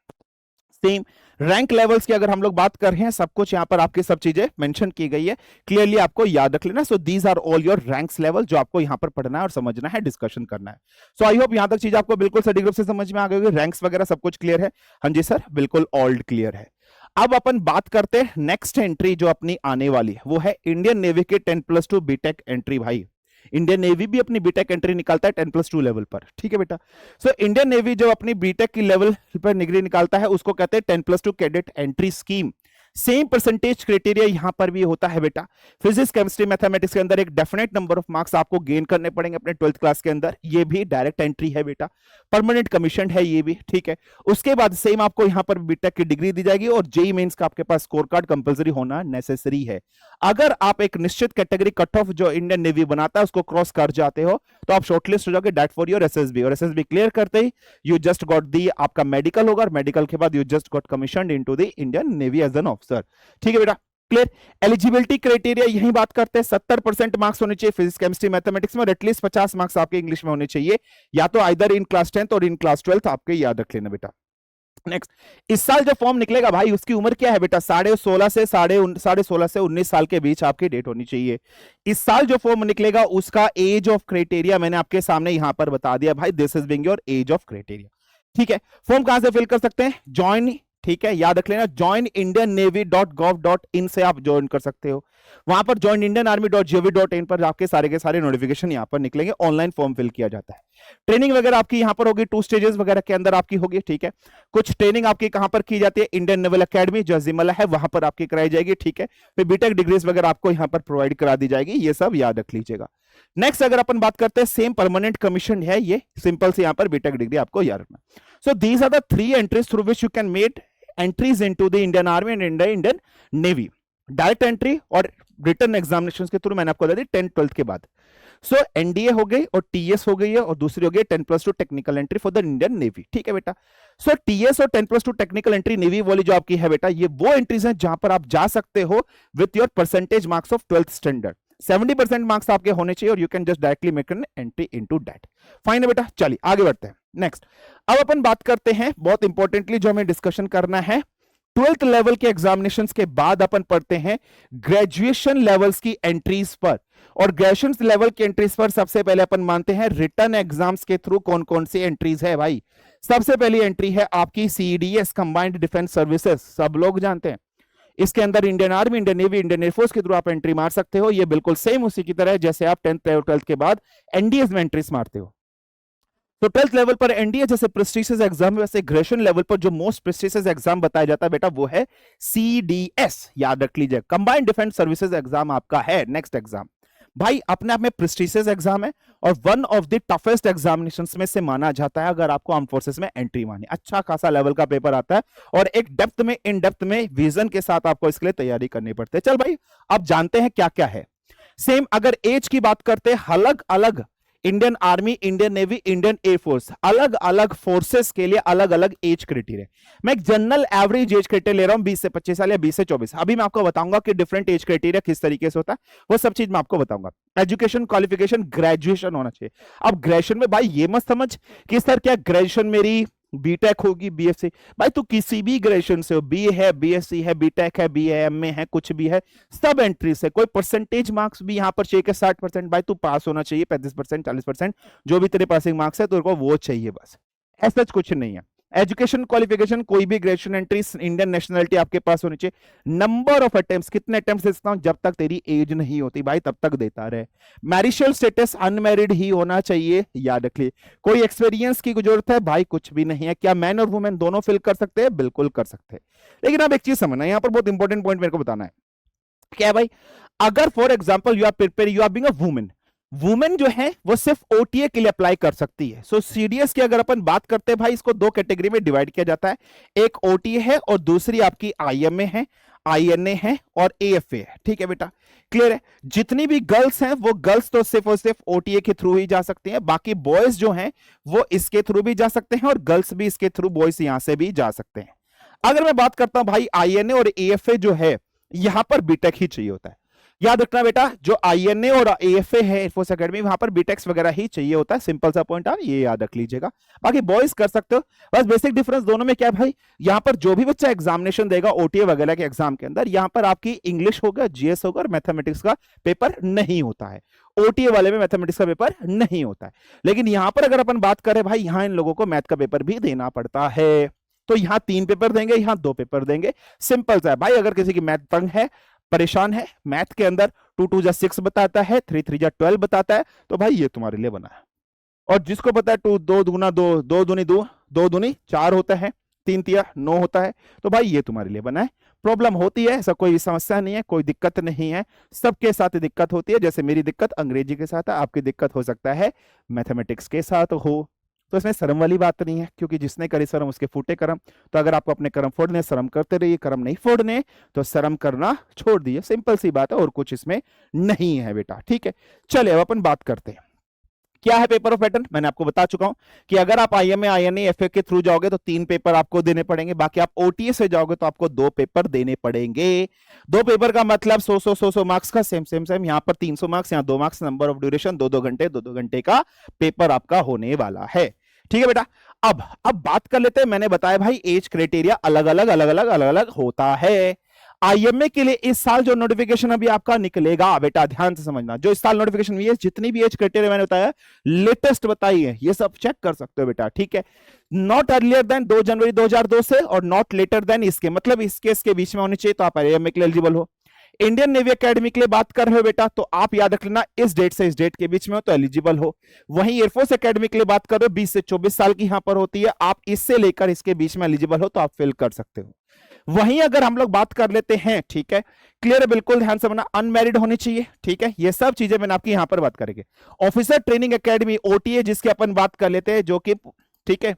A: सेम रैंक लेवल्स की अगर हम लोग बात कर रहे हैं, सब कुछ यहां पर आपकी सब चीजें मेंशन की गई है, क्लियरली आपको याद रख लेना। So these are all your ranks level जो आपको यहां पर पढ़ना है और समझना है, डिस्कशन करना है। सो आई होप यहां तक चीज आपको बिल्कुल सही ग्रुप से समझ में आ गई होगी, रैंक्स वगैरह सब कुछ क्लियर है। हाँ जी सर, बिल्कुल ऑल क्लियर है। अब अपन बात करते हैं नेक्स्ट एंट्री जो अपनी आने वाली है, वो है इंडियन नेवी के 10+2 बीटेक एंट्री। भाई इंडियन नेवी भी अपनी बीटेक एंट्री निकालता है 10+2 लेवल पर, ठीक है बेटा। सो इंडियन नेवी जो अपनी बीटेक की लेवल पर डिग्री निकालता है उसको कहते हैं 10+2 cadet entry scheme. Same percentage criteria यहां पर भी होता है बेटा, फिजिक्स केमिस्ट्री मैथमेटिक्स के अंदर एक डेफिनेट नंबर ऑफ मार्क्स आपको गेन करने पड़ेंगे अपने 12th क्लास के अंदर, ये भी डायरेक्ट एंट्री है बेटा, परमानेंट कमीशन है ये भी, ठीक है। उसके बाद सेम आपको यहां पर बीटेक की डिग्री दी जाएगी और जेई मेंस का आपके पास स्कोर कार्ड कंपलसरी होना नेसेसरी है। अगर आप एक निश्चित कैटेगरी कट ऑफ जो इंडियन नेवी बनाता है उसको क्रॉस कर जाते हो तो आप शॉर्टलिस्ट हो जाओगे डायरेक्ट फॉर योर एसएसबी, और एसएसबी क्लियर करते ही यू जस्ट गॉट दी आपका मेडिकल होगा, और मेडिकल के बाद you just got commissioned into the Indian navy as an officer, ठीक है बेटा, क्लियर। एलिजिबिलिटी क्राइटेरिया यही बात करते हैं, 70% मार्क्स होने चाहिए फिजिक्स केमिस्ट्री मैथमेटिक्स में, और एटलीस्ट 50 मार्क्स आपके इंग्लिश में होने चाहिए, या तो आइदर इन क्लास 10th और इन क्लास 12th, आपके याद रख लेना बेटा। नेक्स्ट, इस साल जो फॉर्म निकलेगा भाई उसकी उम्र क्या है बेटा, 16.5 से 19 साल के बीच आपकी डेट होनी चाहिए। इस साल जो फॉर्म निकलेगा उसका एज ऑफ क्राइटेरिया मैंने आपके सामने यहां पर बता दिया भाई, this is being your age of criteria. ठीक है, फॉर्म कहां से फिल कर सकते हैं, ज्वाइन, ठीक है याद रख लेना, ज्वाइन इंडियन नेवी .gov.in से आप ज्वाइन कर सकते हो। वहां पर ज्वाइन इंडियन आर्मी .gov.in पर आपके सारे के सारे नोटिफिकेशन यहां पर निकलेंगे, ऑनलाइन फॉर्म फिल किया जाता है। ट्रेनिंग वगैरह आपकी यहां पर होगी, 2 स्टेजेस वगैरह के अंदर आपकी होगी। ठीक है, कुछ ट्रेनिंग आपकी कहां पर की जाती है, इंडियन नेवल एकेडमी जो जिमला है वहां पर आपकी कराई जाएगी। ठीक है, फिर बीटेक डिग्रीज वगैरह आपको यहां पर प्रोवाइड करा दी जाएगी, ये सब याद रख लीजिएगा। नेक्स्ट अगर अपन बात करते हैं, सेम परमानेंट कमीशन है, ये सिंपल से यहां पर बीटेक डिग्री आपको याद रखना। So these are the 3 entries through which you can made entries into the Indian army and Indian navy, direct entry और रिटर्न एग्जामिनेशन के थ्रू, मैंने आपको बता दी 10th 12th के बाद। सो एनडीए हो गई और टीएस हो गई है, और दूसरी हो गई 10+2 technical entry for the Indian navy. ठीक है बेटा, सो टीएस और 10+2 टेक्निकल एंट्री नेवी वाली जो आपकी है बेटा, ये वो एंट्रीज हैं जहां पर आप जा सकते हो with your percentage marks of 12th standard. 70% marks आपके होने चाहिए और you can just directly make an entry into that. Fine है बेटा, चलिए आगे बढ़ते हैं। नेक्स्ट, अब अपन बात करते हैं बहुत इंपॉर्टेंटली जो हमें डिस्कशन करना है, 12th लेवल के एग्जामिनेशंस के बाद अपन पढ़ते हैं ग्रेजुएशन लेवल्स की एंट्रीज पर। और ग्रेजुएशन लेवल की एंट्रीज पर सबसे पहले अपन मानते हैं रिटर्न एग्जाम्स के थ्रू कौन कौन सी एंट्रीज है भाई। सबसे पहली एंट्री है आपकी सीडीएस कंबाइंड डिफेंस सर्विसेज, सब लोग जानते हैं। इसके अंदर Indian army, Indian navy, Indian air force के थ्रू आप एंट्री मार सकते हो। ये बिल्कुल सेम उसी की तरह है जैसे आप 10th और 12th के बाद एनडीएस में एंट्रीज मारते हो। तो 12th लेवल पर एनडीए जैसे प्रेस्टिजियस एग्जाम, वैसे ग्रेजुएशन लेवल पर जो मोस्ट प्रेस्टिजियस एग्जाम बताया जाता है बेटा वो है सीडीएस, याद रख लीजिए, कंबाइंड डिफेंस सर्विसेज एग्जाम आपका है नेक्स्ट एग्जाम। भाई अपने आप में प्रेस्टिजियस एग्जाम है और one of the toughest examinations में से माना जाता है अगर आपको आर्म फोर्सेस में एंट्री मारनी। अच्छा खासा लेवल का पेपर आता है और एक डेप्थ में, इन डेप्थ में विजन के साथ आपको इसके लिए तैयारी करनी पड़ती है। चल भाई अब जानते हैं क्या क्या है। सेम अगर एज की बात करते हैं, अलग अलग Indian army, Indian navy, Indian air force, अलग अलग फोर्सेस के लिए अलग अलग एज क्राइटेरिया। मैं एक जनरल एवरेज एज क्राइटेरिया ले रहा हूं 20 से 25 साल या 20 से 24। अभी मैं आपको बताऊंगा कि डिफरेंट एज क्राइटेरिया किस तरीके से होता है, वो सब चीज मैं आपको बताऊंगा। एजुकेशन क्वालिफिकेशन ग्रेजुएशन होना चाहिए। अब ग्रेजुएशन में भाई ये मत समझ कि सर क्या ग्रेजुएशन मेरी बीटेक होगी, बीएससी, भाई तू किसी भी ग्रेजुएशन से हो, बी है, बीएससी है, बीटेक है, बी है, एमए है, कुछ भी है, सब एंट्री से। कोई परसेंटेज मार्क्स भी यहां पर चाहिए कि 60%, भाई तू पास होना चाहिए, 35%, 40%, जो भी तेरे पासिंग मार्क्स है तेरे को वो चाहिए बस, ऐसा कुछ नहीं है। एजुकेशन क्वालिफिकेशन, कोई भी ग्रेजुएशन एंट्री, इंडियन नेशनलिटी आपके पास होनी चाहिए। नंबर ऑफ अटेम्प्ट्स, कितने अटेम्प्ट्स देता हूं, जब तक तेरी एज नहीं होती भाई तब तक देता रहे। मैरिशल स्टेटस अनमैरिड ही होना चाहिए, याद रखिए। कोई एक्सपीरियंस की जरूरत है भाई, कुछ भी नहीं है। क्या मैन और वुमेन दोनों फिल कर सकते हैं, बिल्कुल कर सकते हैं। लेकिन अब एक चीज समझना, यहां पर बहुत इंपॉर्टेंट पॉइंट मेरे को बताना है, क्या है भाई, अगर for example you are prepare, you are being a women, women जो है वो सिर्फ ओटीए के लिए अप्लाई कर सकती है। सो सीडीएस की अगर अपन बात करते हैं भाई, इसको 2 कैटेगरी में डिवाइड किया जाता है, एक ओटीए है और दूसरी आपकी आईएमए है, आईएनए है और एएफए है। ठीक है बेटा, क्लियर है। जितनी भी गर्ल्स हैं वो गर्ल्स तो सिर्फ और सिर्फ ओटीए के थ्रू ही जा सकती हैं, बाकी बॉयज जो हैं वो इसके थ्रू भी जा सकते हैं और गर्ल्स भी इसके थ्रू, बॉयज यहां से भी जा सकते हैं। अगर मैं बात करता हूं भाई आईएनए और एएफए जो है, यहां पर बीटेक ही चाहिए होता है। याद रखना बेटा, जो आईएनए और एएफए है एयरफोर्स एकेडमी, वहां पर बीटेक्स वगैरह ही चाहिए होता है। सिंपल सा पॉइंट, आप ये याद रख लीजिएगा। बाकी बॉयज कर सकते हो। बस बेसिक डिफरेंस दोनों में क्या है भाई, यहां पर जो भी बच्चा एग्जामिनेशन देगा ओटीए वगैरह के एग्जाम के अंदर, यहां पर आपकी इंग्लिश होगा, जीएस होगा और मैथमेटिक्स का पेपर नहीं होता है। ओटीए वाले में मैथमेटिक्स का पेपर नहीं होता है। लेकिन यहां पर अगर अपन बात करें भाई, यहां इन लोगों को मैथ का पेपर भी देना पड़ता है। तो यहां 3 पेपर देंगे, यहां 2 पेपर देंगे। सिंपल सा है भाई। अगर किसी की मैथ तंग है, परेशान है, मैथ के अंदर 2 2 जा 6 बताता है, 3 3 जा 12 बताता है, तो भाई ये तुम्हारे लिए बना है। और जिसको पता है 2 2 दूना 2, 2 दूनी 2, 2 दूनी 4 होता है, 3 तिया 9 होता है, तो भाई ये तुम्हारे लिए बना है। प्रॉब्लम होती है, ऐसा कोई समस्या नहीं है, कोई दिक्कत नहीं है, सबके साथ दिक्कत होती है। जैसे मेरी दिक्कत अंग्रेजी के साथ है, आपकी दिक्कत हो सकता है मैथमेटिक्स के साथ हो। तो इसमें शर्म वाली बात नहीं है, क्योंकि जिसने करी शर्म उसके फूटे कर्म। तो अगर आपको अपने कर्म फोड़ने, शर्म करते रहिए, कर्म नहीं फोड़ने तो शर्म करना छोड़ दीजिए। सिंपल सी बात है, और कुछ इसमें नहीं है बेटा। ठीक है, चलिए अब अपन बात करते हैं क्या है पेपर ऑफ पैटर्न। मैंने आपको बता चुका हूं कि अगर आप आईएमए, आईएनए, एफए के थ्रू जाओगे तो 3 पेपर आपको देने पड़ेंगे। बाकी आप ओटीए से जाओगे तो आपको 2 पेपर देने पड़ेंगे। 2 पेपर का मतलब 100 मार्क्स का, सेम सेम सेम। यहां पर 300 मार्क्स, यहां 2 मार्क्स, नंबर ऑफ ड्यूरेशन 2 2 घंटे, 2 2 घंटे का पेपर आपका होने वाला है। ठीक है बेटा। अब बात कर लेते हैं, मैंने बताया भाई एज क्राइटेरिया अलग अलग होता है। आईएमए के लिए इस साल जो नोटिफिकेशन अभी आपका निकलेगा बेटा, ध्यान से समझना, जो इस साल नोटिफिकेशन हुई है, जितनी भी एज क्राइटेरिया मैंने बताया लेटेस्ट बताई है, ये सब चेक कर सकते हो बेटा, ठीक है। नॉट अर्लियर देन 2 जनवरी 2002 से, और नॉट लेटर देन इसके, मतलब इसके बीच में होनी चाहिए, तो आप आईएमए के लिए एलिजिबल हो। इंडियन नेवी एकेडमी के लिए बात कर रहे हो बेटा, तो आप याद रख लेना इस डेट से इस डेट के बीच में हो तो एलिजिबल हो। वहीं एयरफोर्स एकेडमी के लिए बात कर रहे हो, 20 से 24 साल की यहां पर होती है, आप इससे लेकर इसके बीच में एलिजिबल हो तो आप फिल कर सकते हो। वहीं अगर हम लोग बात कर लेते हैं, ठीक है, क्लियर है, बिल्कुल ध्यान से समझना, अनमैरिड होनी चाहिए, ठीक है, ये सब चीजें मैंने आपकी यहां पर बात करेंगे। ऑफिसर ट्रेनिंग एकेडमी ओटीए जिसकी अपन बात कर लेते हैं, जो कि ठीक है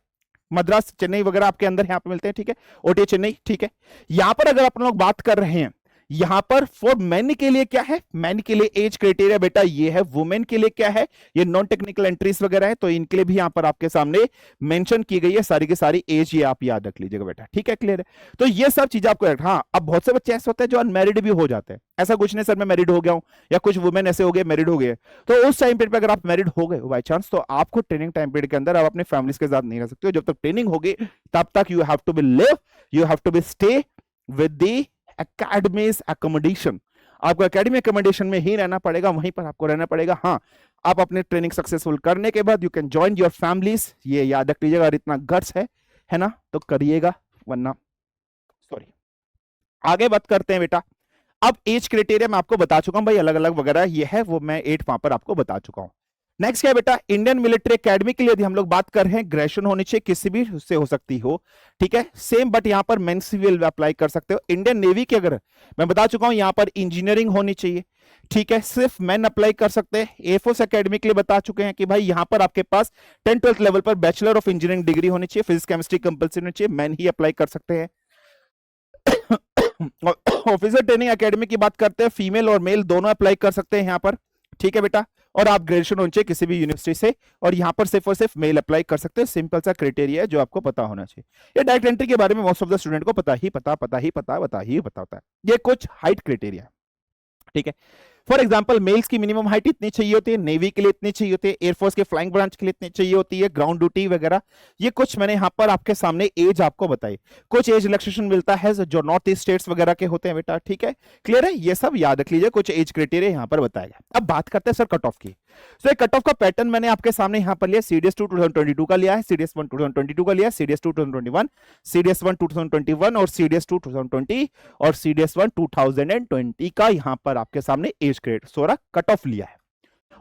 A: मद्रास चेन्नई वगैरह आपके अंदर यहां पर मिलते हैं, ठीक है, ओटीए चेन्नई, ठीक है। यहां पर अगर अपन लोग बात कर रहे हैं, यहां पर फॉर मेन के लिए क्या है, मेन के लिए एज क्राइटेरिया बेटा ये है, वुमेन के लिए क्या है, ये नॉन टेक्निकल एंट्रीज वगैरह है, तो इनके लिए भी यहां पर आपके सामने मेंशन की गई है सारी की सारी एज, ये आप याद रख लीजिएगा बेटा, ठीक है, क्लियर है। तो ये सब चीजें आपको, हाँ अब बहुत से बच्चे ऐसे होते हैं जो अनमैरिड भी हो जाते हैं, ऐसा कुछ नहीं सर मैं मैरिड हो गया हूं, या कुछ वुमेन ऐसे हो गए मैरिड हो गए, तो उस टाइम पीरियड पे अगर आप मैरिड हो गए बाई चांस, तो आपको ट्रेनिंग टाइम पीरियड के अंदर आप अपने फैमिली के साथ नहीं रह सकते हो, जब तक ट्रेनिंग होगी तब तक you have to be live, you have to be stay with the academies accommodation, आपको एकेडमी अकोमोडेशन में ही रहना पड़ेगा, वहीं पर आपको रहना पड़ेगा। हाँ, आप अपने ट्रेनिंग सक्सेसफुल करने के बाद you can join your families, ये याद रख लीजिएगा, और इतना गट्स है ना, तो करिएगा, वरना सॉरी। आगे बात करते हैं बेटा, अब एज क्राइटेरिया मैं आपको बता चुका हूं भाई, अलग अलग वगैरह ये है, वो मैं 8 वहां पर आपको बता चुका हूं। नेक्स्ट क्या है बेटा, इंडियन मिलिट्री एकेडमी के लिए यदि हम लोग बात कर रहे हैं, ग्रेजुएशन होनी चाहिए, किसी भी उससे हो सकती हो, ठीक है, सेम, बट यहां पर मेंस भी अप्लाई कर सकते हो। इंडियन नेवी के अगर मैं बता चुका हूं, यहां पर इंजीनियरिंग होनी चाहिए, ठीक है, सिर्फ मैन अप्लाई कर सकते हैं। एयरफोर्स एकेडमी के लिए बता चुके हैं कि भाई यहां पर आपके पास 10th-12th लेवल पर बैचलर ऑफ इंजीनियरिंग डिग्री होनी चाहिए, फिजिक्स केमिस्ट्री कंपल्सरी होनी चाहिए, मैन ही अप्लाई कर सकते हैं। ऑफिसर ट्रेनिंग एकेडमी की बात करते हैं, फीमेल और मेल दोनों अप्लाई कर सकते हैं यहां पर, ठीक है बेटा, और आप ग्रेजुएशन होना चाहिए किसी भी यूनिवर्सिटी से, और यहां पर सिर्फ और सिर्फ मेल अप्लाई कर सकते हैं, सिंपल सा क्राइटेरिया है जो आपको पता होना चाहिए। ये डायरेक्ट एंट्री के बारे में मोस्ट ऑफ द स्टूडेंट को पता ही पता होता है, ये कुछ हाइट क्राइटेरिया, ठीक है। फॉर एग्जाम्पल मेल्स की मिनिमम हाइट इतनी चाहिए होती है, नेवी के लिए इतनी चाहिए होती है, एयरफोर्स के फ्लाइंग ब्रांच के लिए इतनी चाहिए होती है, ग्राउंड ड्यूटी वगैरह, ये कुछ मैंने यहां पर आपके सामने एज आपको बताई। कुछ एज रिलैक्सेशन मिलता है जो नॉर्थ ईस्ट स्टेट्स वगैरह के होते हैं बेटा, ठीक है, क्लियर है, ये सब याद रख लीजिए, कुछ एज क्राइटेरिया यहां पर बताया गया। अब बात करते हैं सर कट ऑफ की। तो कट ऑफ का पैटर्न मैंने आपके सामने यहां पर लिया, सीडीएस 2 2022 का लिया है, सीडीएस 1 2022 का लिया है, सीडीएस 2 2021, सीडीएस 1 2021 और सीडीएस 2 2020 और सीडीएस 1 2020 का यहां पर आपके सामने एज ग्रेड सोरा कट ऑफ लिया है।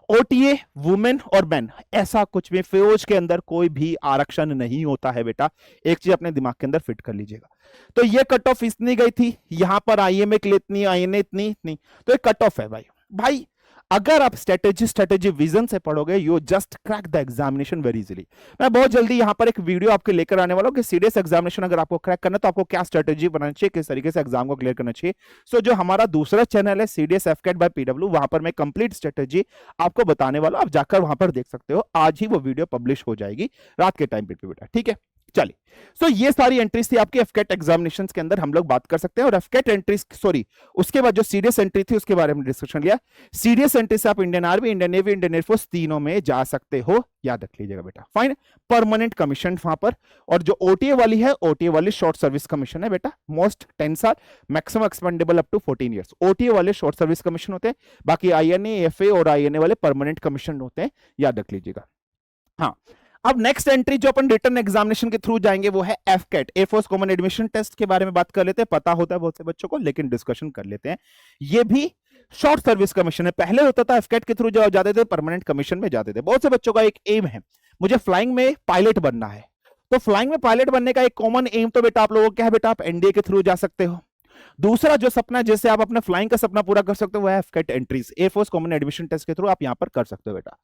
A: ओटीए वुमेन और मैन, ऐसा कुछ भी फौज के अंदर कोई भी आरक्षण नहीं होता है बेटा, एक चीज अपने दिमाग के अंदर फिट कर लीजिएगा। तो ये कट ऑफ इतनी गई थी, यहां पर आईएमए के लिए इतनी, आईएनए इतनी, तो ये कट ऑफ है भाई। अगर आप स्ट्रेटेजी विजन से पढ़ोगे, you just crack the examination very easily. मैं बहुत जल्दी यहां पर एक वीडियो आपके लेकर आने वाला हूं कि सीडीएस एग्जामिनेशन अगर आपको क्रैक करना तो आपको क्या स्ट्रेटेजी बनानी चाहिए, किस तरीके से एग्जाम को क्लियर करना चाहिए। सो जो हमारा दूसरा चैनल है सीडीएस एफकेट बाय पीडब्ल्यू, वहां पर मैं कंप्लीट स्ट्रेटेजी आपको बताने वाला हूं, आप जाकर वहां पर देख सकते हो। आज ही वो वीडियो पब्लिश हो जाएगी रात के टाइम पे बेटा, ठीक है। चलिए, सो ये सारी एंट्रीज थी आपकी एफकेट एग्जामिनेशन के अंदर, हम लोग बात कर सकते हैं। और एफकेट एंट्रीज, सॉरी, उसके बाद जो सीडीएस एंट्री थी उसके बारे में डिस्कशन लिया। सीडीएस एंट्री से आप Indian army, Indian navy, Indian air force तीनों में जा सकते हो, याद रख लीजिएगा बेटा, फाइन। परमानेंट कमीशन वहां पर, और जो ओटीए वाली है, ओटीए वाली शॉर्ट सर्विस कमीशन है बेटा, मोस्ट 10 साल, maximum expendable up to 14 years. OTA वाले शॉर्ट सर्विस कमीशन होते हैं, बाकी आईएनए, एफए और आईएनए वाले परमानेंट कमीशन होते हैं, याद रख लीजिएगा। हाँ, अब नेक्स्ट एंट्री जो अपन रिटर्न एग्जामिनेशन के थ्रू जाएंगे वो है एफकेट, एयरफोर्स कॉमन एडमिशन टेस्ट के बारे में बात कर लेते हैं। पता होता है बहुत से बच्चों को, लेकिन डिस्कशन कर लेते हैं। ये भी शॉर्ट सर्विस कमीशन है, पहले होता था एफकेट के थ्रू जो जाते थे परमानेंट कमीशन में जाते थे। बहुत से बच्चों का एक एम है, मुझे फ्लाइंग में पायलट बनना है, तो फ्लाइंग में पायलट बनने का एक कॉमन एम तो बेटा आप लोगों को क्या है बेटा, आप एनडीए के थ्रू जा सकते हो। दूसरा जो सपना जैसे आप अपना फ्लाइंग का सपना पूरा कर सकते हो वो है AFCAT entries, air force common admission test के थ्रू आप यहां पर कर सकते हो बेटा।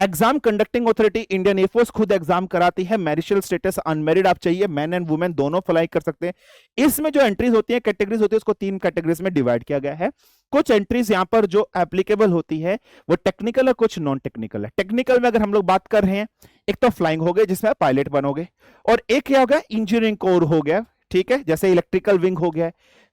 A: Exam conducting authority Indian air force खुद एग्जाम कराती है। मैरिटल स्टेटस अनमैरिड आप चाहिए, मैन एंड वुमेन दोनों अप्लाई कर सकते हैं। इसमें जो एंट्रीज होती है, कैटेगरीज होती है, उसको 3 कैटेगरीज में डिवाइड किया गया है। कुछ एंट्रीज यहां पर जो एप्लीकेबल होती है वो टेक्निकल है, कुछ नॉन टेक्निकल है। टेक्निकल में अगर हम लोग बात कर रहे हैं, एक तो फ्लाइंग हो गया जिसमें पायलट बनोगे, और एक क्या हो गया, इंजीनियरिंग कोर हो गया, ठीक है, जैसे इलेक्ट्रिकल विंग हो गया,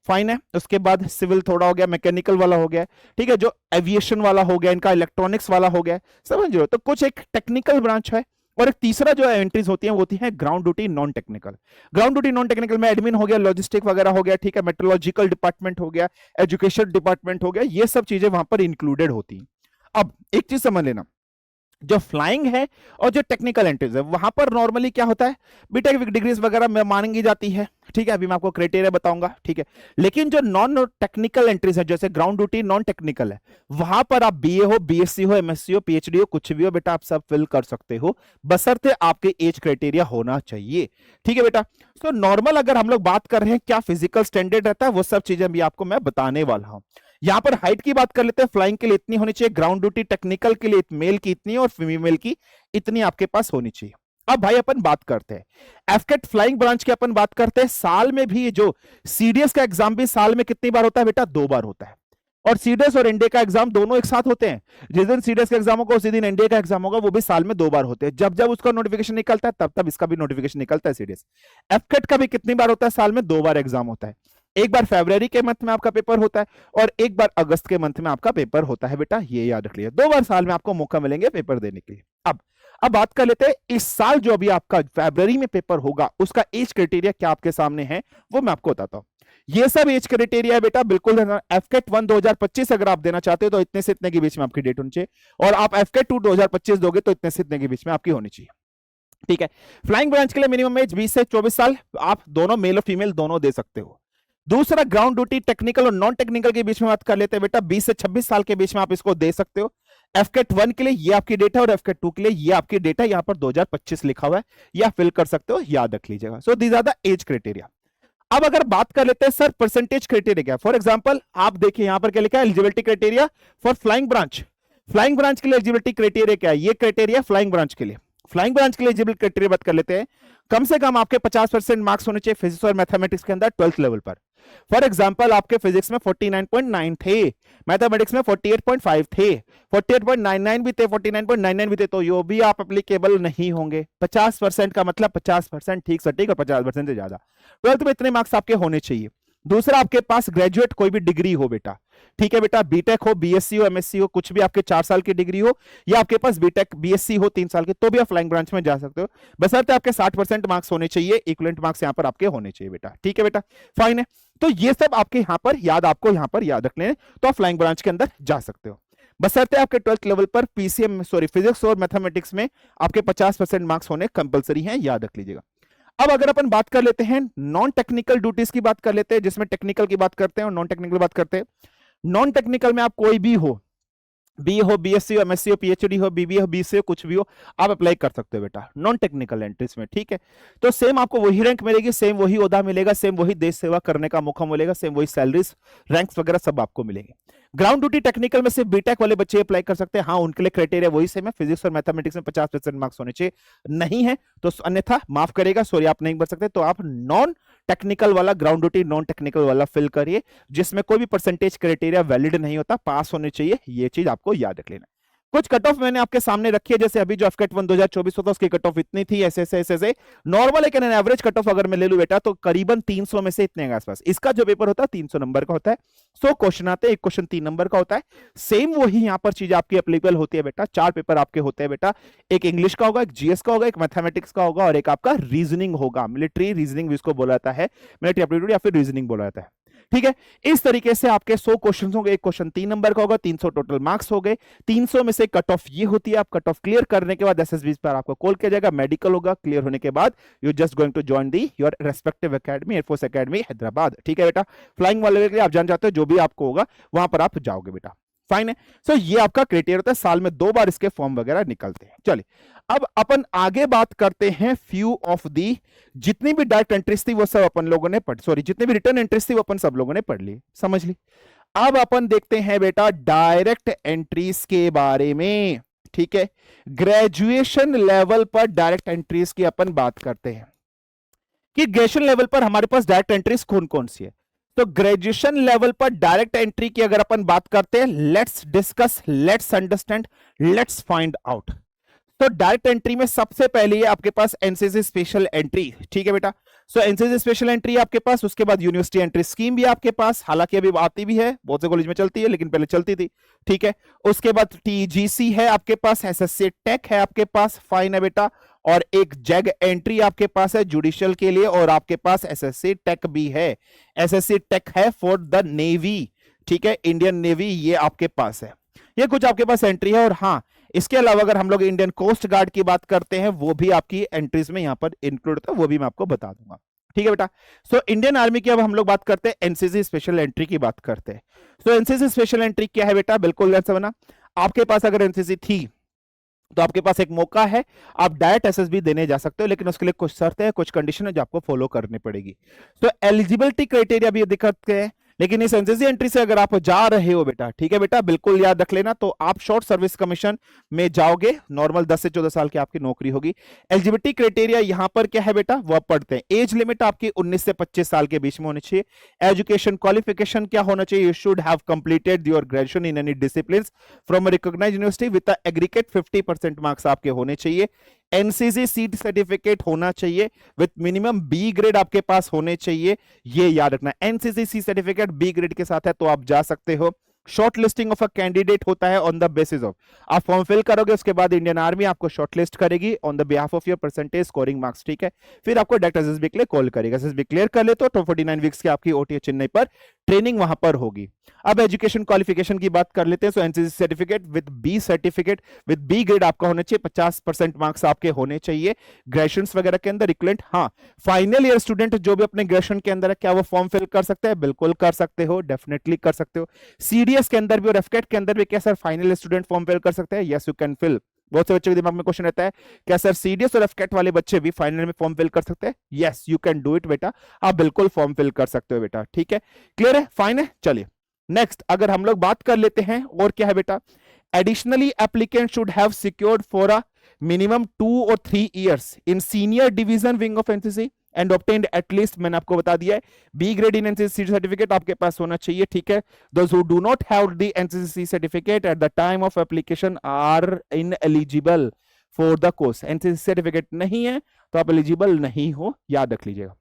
A: फाइन है। उसके बाद सिविल थोड़ा हो गया, मैकेनिकल वाला हो गया, ठीक है, जो एविएशन वाला हो गया, इनका इलेक्ट्रॉनिक्स वाला हो गया, समझ रहे हो। तो कुछ एक टेक्निकल ब्रांच है, और एक तीसरा जो एंट्रीज होती हैं वो होती है ground duty non technical. Ground duty non technical में एडमिन हो गया, लॉजिस्टिक वगैरह हो गया, ठीक है, मेट्रोलॉजिकल डिपार्टमेंट हो गया, एजुकेशन डिपार्टमेंट हो गया, ये सब चीजें वहां पर इंक्लूडेड होती हैं। अब एक चीज समझ लेना, जो फ्लाइंग है और जो टेक्निकल एंट्रीज है वहां पर नॉर्मली क्या होता है, बीटेक डिग्रीज वगैरह में मांगी जाती है, ठीक है, अभी मैं आपको क्राइटेरिया बताऊंगा, ठीक है। लेकिन जो नॉन टेक्निकल एंट्रीज है जैसे ग्राउंड ड्यूटी नॉन टेक्निकल है, वहां पर आप बीए हो, बीएससी हो, एमएससी हो, पीएचडी हो, कुछ भी हो बेटा, आप सब फिल कर सकते हो, बशर्ते आपके एज क्राइटेरिया होना चाहिए, ठीक है बेटा। तो नॉर्मल अगर हम लोग बात कर रहे हैं क्या फिजिकल स्टैंडर्ड रहता है, वो सब चीजें भी आपको मैं बताने वाला हूं। यहां पर हाइट की बात कर लेते हैं, फ्लाइंग के लिए इतनी होनी चाहिए, ग्राउंड ड्यूटी टेक्निकल के लिए मेल की इतनी और फीमेल की इतनी आपके पास होनी चाहिए। अब भाई अपन बात करते हैं एफकेट फ्लाइंग ब्रांच की, अपन बात करते हैं साल में भी जो सीडीएस का एग्जाम भी साल में कितनी बार होता है बेटा, 2 बार होता है। और सीडीएस और एनडीए का एग्जाम दोनों एक साथ होते हैं, जिस दिन सीडीएस का एग्जाम होगा उसी दिन एनडीए का एग्जाम होगा, वो भी साल में 2 बार होते हैं। जब जब उसका नोटिफिकेशन निकलता है तब तब इसका भी नोटिफिकेशन निकलता है सीडीएस। एफकेट का भी कितनी बार होता है, साल में 2 बार एग्जाम होता है, एक बार फरवरी के मंथ में आपका पेपर होता है और एक बार अगस्त के मंथ में आपका पेपर होता है बेटा, ये याद रख लीजिए, 2 बार साल में आपको मौका मिलेंगे पेपर देने के लिए। अब बात कर लेते हैं इस साल जो अभी आपका फरवरी में पेपर होगा उसका एज क्राइटेरिया क्या आपके सामने है, वो मैं आपको बताता हूं। ये सब एज क्राइटेरिया है बेटा, बिल्कुल एफकेट 1 2025 अगर आप देना चाहते हो तो इतने से इतने के बीच में आपकी डेट होनी चाहिए, और आप एफकेट 2 2025 दोगे तो इतने से इतने के बीच में आपकी होनी चाहिए, ठीक है। फ्लाइंग ब्रांच के लिए मिनिमम एज 20 से 24 साल, आप दोनों मेल और फीमेल दोनों दे सकते हो। दूसरा ग्राउंड ड्यूटी टेक्निकल और नॉन टेक्निकल के बीच में बात कर लेते हैं बेटा, 20 से 26 साल के बीच में आप इसको दे सकते हो। एफकेट 1 के लिए ये आपकी डेटा और एफकेट 2 के लिए ये आपकी डेटा, यहां पर 2025 लिखा हुआ है, या फिल कर सकते हो, याद रख लीजिएगा। So these are the age criteria. अब अगर बात कर लेते हैं सर परसेंटेज क्राइटेरिया क्या, फॉर एग्जांपल आप देखिए यहां पर क्या लिखा है, eligibility criteria for flying branch. Flying branch के लिए एलिजिबिलिटी क्राइटेरिया क्या है, ये क्राइटेरिया फ्लाइंग ब्रांच के लिए। फ्लाइंग ब्रांच के लिए एलिजिबिलिटी क्राइटेरिया बात कर लेते हैं, कम से कम आपके 50% मार्क्स होने चाहिए फिजिक्स और मैथमेटिक्स के अंदर 12th लेवल पर। फॉर एग्जांपल आपके फिजिक्स में 49.9 थे, मैथमेटिक्स में 48.5 थे, 48.99 भी थे, 49.99 भी थे, तो यो भी आप एप्लीकेबल नहीं होंगे। 50% का मतलब 50% ठीक सटीक और 50% से ज्यादा 12th में इतने मार्क्स आपके होने चाहिए। दूसरा आपके पास ग्रेजुएट कोई भी डिग्री हो बेटा, ठीक है बेटा, बीटेक हो, बीएससी हो, एमएससी हो, कुछ भी आपके 4 साल की डिग्री हो, या आपके पास बीटेक बीएससी हो 3 साल की, तो भी आप फ्लाइंग ब्रांच में जा सकते हो, बशर्ते आपके 60% मार्क्स होने चाहिए, इक्विवेलेंट मार्क्स यहां पर आपके होने चाहिए बेटा, ठीक है बेटा, फाइन है। तो ये सब आपके यहां पर याद, आपको यहां पर याद रखने हैं, तो आप फ्लाइंग ब्रांच के अंदर जा सकते हो, बशर्ते आपके 12th लेवल पर पीसीएम सॉरी फिजिक्स और मैथमेटिक्स में आपके 50% मार्क्स होने कंपलसरी हैं, याद रख लीजिएगा। अब अगर अपन बात कर लेते हैं नॉन टेक्निकल ड्यूटीज की बात कर लेते हैं, जिसमें टेक्निकल की बात करते हैं और नॉन टेक्निकल बात करते हैं। नॉन टेक्निकल में आप कोई भी हो, बी हो, बीएससी हो, एमएससी हो, पीएचडी हो, बीबीए हो, बीसीए हो, कुछ भी हो, आप अप्लाई कर सकते हो बेटा नॉन टेक्निकल एंट्रीज में, ठीक है। तो सेम आपको वही रैंक मिलेगी, सेम वही ओहदा मिलेगा, सेम वही देश सेवा करने का मौका मिलेगा, सेम वही सैलरीज रैंक्स वगैरह सब आपको मिलेंगे। ग्राउंड ड्यूटी टेक्निकल में सिर्फ बीटेक वाले बच्चे अप्लाई कर सकते हैं, हाँ उनके लिए क्राइटेरिया वही सेम है, फिजिक्स और मैथमेटिक्स में 50% मार्क्स होने चाहिए, नहीं है तो अन्यथा माफ करेगा, सॉरी आप नहीं भर सकते, तो आप नॉन टेक्निकल वाला ग्राउंड ड्यूटी नॉन टेक्निकल वाला फिल करिए, जिसमें कोई भी परसेंटेज क्राइटेरिया वैलिड नहीं होता, पास होने चाहिए, ये चीज आपको याद रख लेना। कुछ कट ऑफ मैंने आपके सामने रखी है, जैसे अभी जो एफकेट 1 2024 होता है उसकी कट ऑफ इतनी थी, ऐसे ऐसे नॉर्मल एक एवरेज कट ऑफ अगर मैं ले लूं बेटा तो करीबन 300 में से इतने के आसपास इसका जो पेपर होता है 300 नंबर का होता है। 100 क्वेश्चन आते हैं, एक क्वेश्चन 3 नंबर का होता है, सेम वही यहां पर चीज आपकी एप्लीकेबल होती है बेटा। 4 पेपर आपके होते हैं बेटा, एक इंग्लिश का होगा, एक जीएस का होगा, एक मैथमेटिक्स का होगा और एक आपका रीजनिंग होगा, मिलिट्री रीजनिंग जिसको बोला जाता है, मिलिट्री एप्टीट्यूड या फिर रीजनिंग बोला जाता है, ठीक है। इस तरीके से आपके 100 क्वेश्चन होंगे, एक क्वेश्चन 3 नंबर का होगा, 300 टोटल मार्क्स हो गए। 300 में से कट ऑफ ये होती है, आप कट ऑफ क्लियर करने के बाद एसएसबी पर आपको कॉल किया जाएगा, मेडिकल होगा, क्लियर होने के बाद you just going to join the your respective academy, air force academy Hyderabad, ठीक है बेटा। फ्लाइंग वाले के लिए आप जान चाहते हो जो भी आपको होगा वहां पर आप जाओगे बेटा, फाइन है। सो ये आपका क्राइटेरिया होता है, साल में 2 बार इसके फॉर्म वगैरह निकलते हैं। चलिए अब अपन आगे बात करते हैं फ्यू ऑफ दी, जितनी भी डायरेक्ट एंट्रीज थी वो सब अपन लोगों ने पढ़, सॉरी जितनी भी रिटर्न एंट्रीज थी वो अपन सब लोगों ने पढ़ ली, समझ ली। अब अपन देखते हैं बेटा डायरेक्ट एंट्रीज के बारे में, ठीक है। ग्रेजुएशन लेवल पर डायरेक्ट एंट्रीज की अपन बात करते हैं कि ग्रेजुएशन लेवल पर हमारे पास डायरेक्ट एंट्रीज कौन कौन सी है। तो ग्रेजुएशन लेवल पर डायरेक्ट एंट्री की अगर अपन बात करते हैं, let's discuss, let's understand, let's find out. तो डायरेक्ट एंट्री में सबसे पहले है आपके पास एनसीसी स्पेशल एंट्री, ठीक है बेटा। सो एनसीसी स्पेशल एंट्री आपके पास, उसके बाद यूनिवर्सिटी एंट्री स्कीम भी आपके पास, हालांकि अभी आती भी है, बहुत से कॉलेज में चलती है लेकिन पहले चलती थी, ठीक है। उसके बाद टीजीसी है आपके पास, एसएससी टेक है आपके पास, फाइन है बेटा, और एक जैग एंट्री आपके पास है जुडिशियल के लिए, और आपके पास एसएससी टेक भी है, एसएससी टेक है फॉर द नेवी, ठीक है, इंडियन नेवी, ये आपके पास है। ये कुछ आपके पास एंट्री है। और हाँ, इसके अलावा अगर हम लोग इंडियन कोस्ट गार्ड की बात करते हैं, वो भी आपकी एंट्रीज में यहां पर इंक्लूड होता है, वो भी मैं आपको बता दूंगा, ठीक है बेटा। सो इंडियन आर्मी की अब हम लोग बात करते हैं, एनसीसी स्पेशल एंट्री की बात करते हैं। सो एनसीसी स्पेशल एंट्री क्या है बेटा, बिल्कुल ध्यान से बना, आपके पास अगर एनसीसी थी तो आपके पास एक मौका है, आप डायरेक्ट एसएसबी देने जा सकते हो, लेकिन उसके लिए कुछ शर्तें हैं, कुछ कंडीशन है जो आपको फॉलो करनी पड़ेगी। तो एलिजिबिलिटी क्राइटेरिया भी दिखते हैं, लेकिन इस एनसीसी एंट्री से अगर आप जा रहे हो बेटा, ठीक है बेटा, बिल्कुल याद रख लेना, तो आप शॉर्ट सर्विस कमीशन में जाओगे, नॉर्मल 10 से 14 साल की आपकी नौकरी होगी। एलिजिबिलिटी क्राइटेरिया यहां पर क्या है बेटा, वो पढ़ते हैं। एज लिमिट आपकी 19 से 25 साल के बीच में होनी चाहिए। एजुकेशन क्वालिफिकेशन क्या होना चाहिए, you should have completed your graduation in any discipline from recognised university with aggregate 50% marks आपके होने चाहिए। एनसीसी सीट सर्टिफिकेट होना चाहिए विद मिनिमम बी ग्रेड आपके पास होने चाहिए, ये याद रखना। NCC C certificate B grade के साथ है तो आप जा सकते हो। Short listing of a candidate होता है ऑन द बेसिस ऑफ, आप फॉर्म फिल करोगे, उसके बाद इंडियन आर्मी आपको शॉर्टलिस्ट करेगी on the behalf of your percentage scoring marks, ठीक है। फिर आपको डायरेक्ट एसएसबी के लिए कॉल करेगा, एसएसबी क्लियर कर ले तो 49 वीक्स की आपकी ओटीए चेन्नई पर ट्रेनिंग वहां पर होगी। अब एजुकेशन क्वालिफिकेशन की बात कर लेते हैं। So NCC certificate with B certificate with B grade आपका होना चाहिए, 50% मार्क्स आपके होने चाहिए ग्रेजुएशन वगैरह के अंदर इक्विवेलेंट। हाँ, फाइनल ईयर स्टूडेंट जो भी अपने ग्रेजुएशन के अंदर है, क्या वो फॉर्म फिल कर सकते हैं, बिल्कुल कर सकते हो, डेफिनेटली कर सकते हो। सीडीएस के अंदर भी और एफकेट के अंदर भी क्या sir final student form fill कर सकते हैं, यस यू कैन फिल। बहुत से बच्चों के दिमाग में क्वेश्चन रहता है, क्या सर सीडीएस और एफकेट वाले बच्चे भी फाइनल में फॉर्म फिल कर सकते हैं, yes you can do it बेटा, आप बिल्कुल फॉर्म फिल कर सकते हो बेटा, ठीक है, क्लियर है, फाइन है। चलिए नेक्स्ट अगर हम लोग बात कर लेते हैं, और क्या है बेटा, additionally applicant should have secured for a minimum 2 और 3 years in senior division wing of NCC and obtained at least, मैंने आपको बता दिया है, B grade in NCC certificate आपके पास होना चाहिए, ठीक है। Those who do not have the NCC certificate at the time of application are ineligible for the course. NCC certificate नहीं है तो आप एलिजिबल नहीं हो, याद रख लीजिएगा।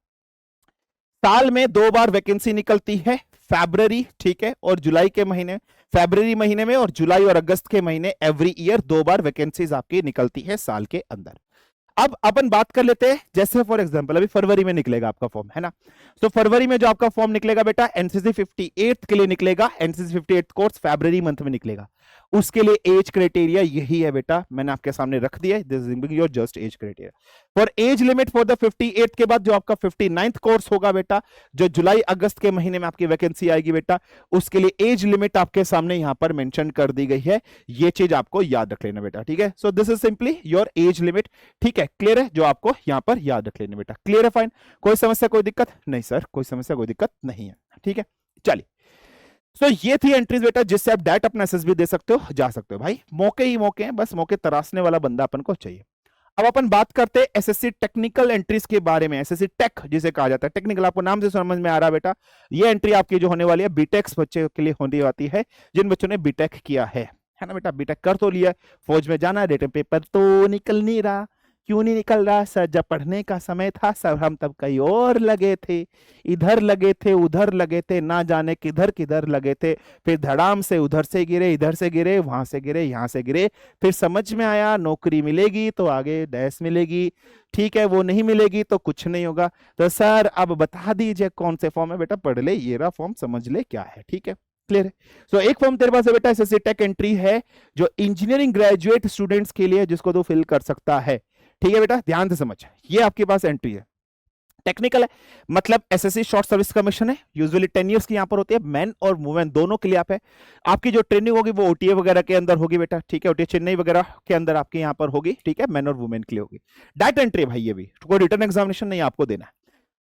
A: साल में 2 बार वैकेंसी निकलती है, फरवरी, ठीक है, और जुलाई के महीने, फरवरी महीने में और जुलाई और अगस्त के महीने, एवरी ईयर 2 बार वैकेंसीज आपकी निकलती है साल के अंदर। अब अपन बात कर लेते हैं, जैसे फॉर एग्जांपल अभी फरवरी में निकलेगा आपका फॉर्म, है ना। तो फरवरी में जो आपका फॉर्म निकलेगा बेटा, एनसीसी 58 के लिए निकलेगा, एनसीसी 58 कोर्स फरवरी मंथ में निकलेगा। उसके लिए एज क्राइटेरिया यही है बेटा, मैंने आपके सामने रख दिया है, this is your just age criteria for age limit for the 58 के बाद जो आपका 59th कोर्स होगा बेटा, जो जुलाई अगस्त के महीने में आपकी वैकेंसी आएगी बेटा, उसके लिए एज लिमिट आपके सामने यहां पर मेंशन कर दी गई है, ये चीज आपको याद रख लेना बेटा, ठीक है। So this is simply your age limit, ठीक है, क्लियर है, जो आपको यहां पर याद रख लेना बेटा, क्लियर है, फाइन, कोई समस्या कोई दिक्कत नहीं सर, कोई समस्या कोई दिक्कत नहीं है, ठीक है। चलिए, सो ये थी एंट्रीज बेटा, जिससे आप डायरेक्ट अपना एसएसबी दे सकते हो, जा सकते हो भाई, मौके ही मौके हैं, बस मौके तराशने वाला बंदा अपन को चाहिए। अब अपन बात करते हैं एसएससी टेक्निकल एंट्रीज के बारे में, एसएससी टेक जिसे कहा जाता है, टेक्निकल आपको नाम से समझ में आ रहा है बेटा, ये एंट्री आपकी जो होने वाली है बीटेक्स बच्चे के लिए होने वाली है, जिन बच्चों ने बीटेक किया है ना बेटा, बीटेक कर तो लिया, फौज में जाना, रिटन पेपर तो निकल नहीं रहा, क्यों नहीं निकल रहा सर, जब पढ़ने का समय था सर हम तब कहीं और लगे थे, इधर लगे थे उधर लगे थे, ना जाने किधर किधर लगे थे, फिर धड़ाम से उधर से गिरे, इधर से गिरे, वहां से गिरे, यहाँ से गिरे, फिर समझ में आया नौकरी मिलेगी तो आगे डैश मिलेगी, ठीक है, वो नहीं मिलेगी तो कुछ नहीं होगा। तो सर अब बता दीजिए कौन से फॉर्म है बेटा, पढ़ ले, ये रहा फॉर्म, समझ ले क्या है, ठीक है, क्लियर है। सो एक फॉर्म तेरे पास है बेटा, एसएससी टेक एंट्री है, जो इंजीनियरिंग ग्रेजुएट स्टूडेंट्स के लिए, जिसको तो फिल कर सकता है, ठीक है बेटा, ध्यान से समझ, ये आपके पास एंट्री है, टेक्निकल है, मतलब एसएससी शॉर्ट सर्विस कमीशन है, यूजुअली 10 इयर्स की यहां पर होती है, मेन और वुमेन दोनों के लिए आप है। आपकी जो ट्रेनिंग होगी वो ओटीए वगैरह के अंदर होगी बेटा, ठीक है, ओटीए चेन्नई वगैरह के अंदर आपके यहां पर होगी, ठीक है, मेन और वुमेन के लिए होगी। डायरेक्ट एंट्री भाई, ये भी कोई रिटर्न एग्जामिनेशन नहीं आपको देना है।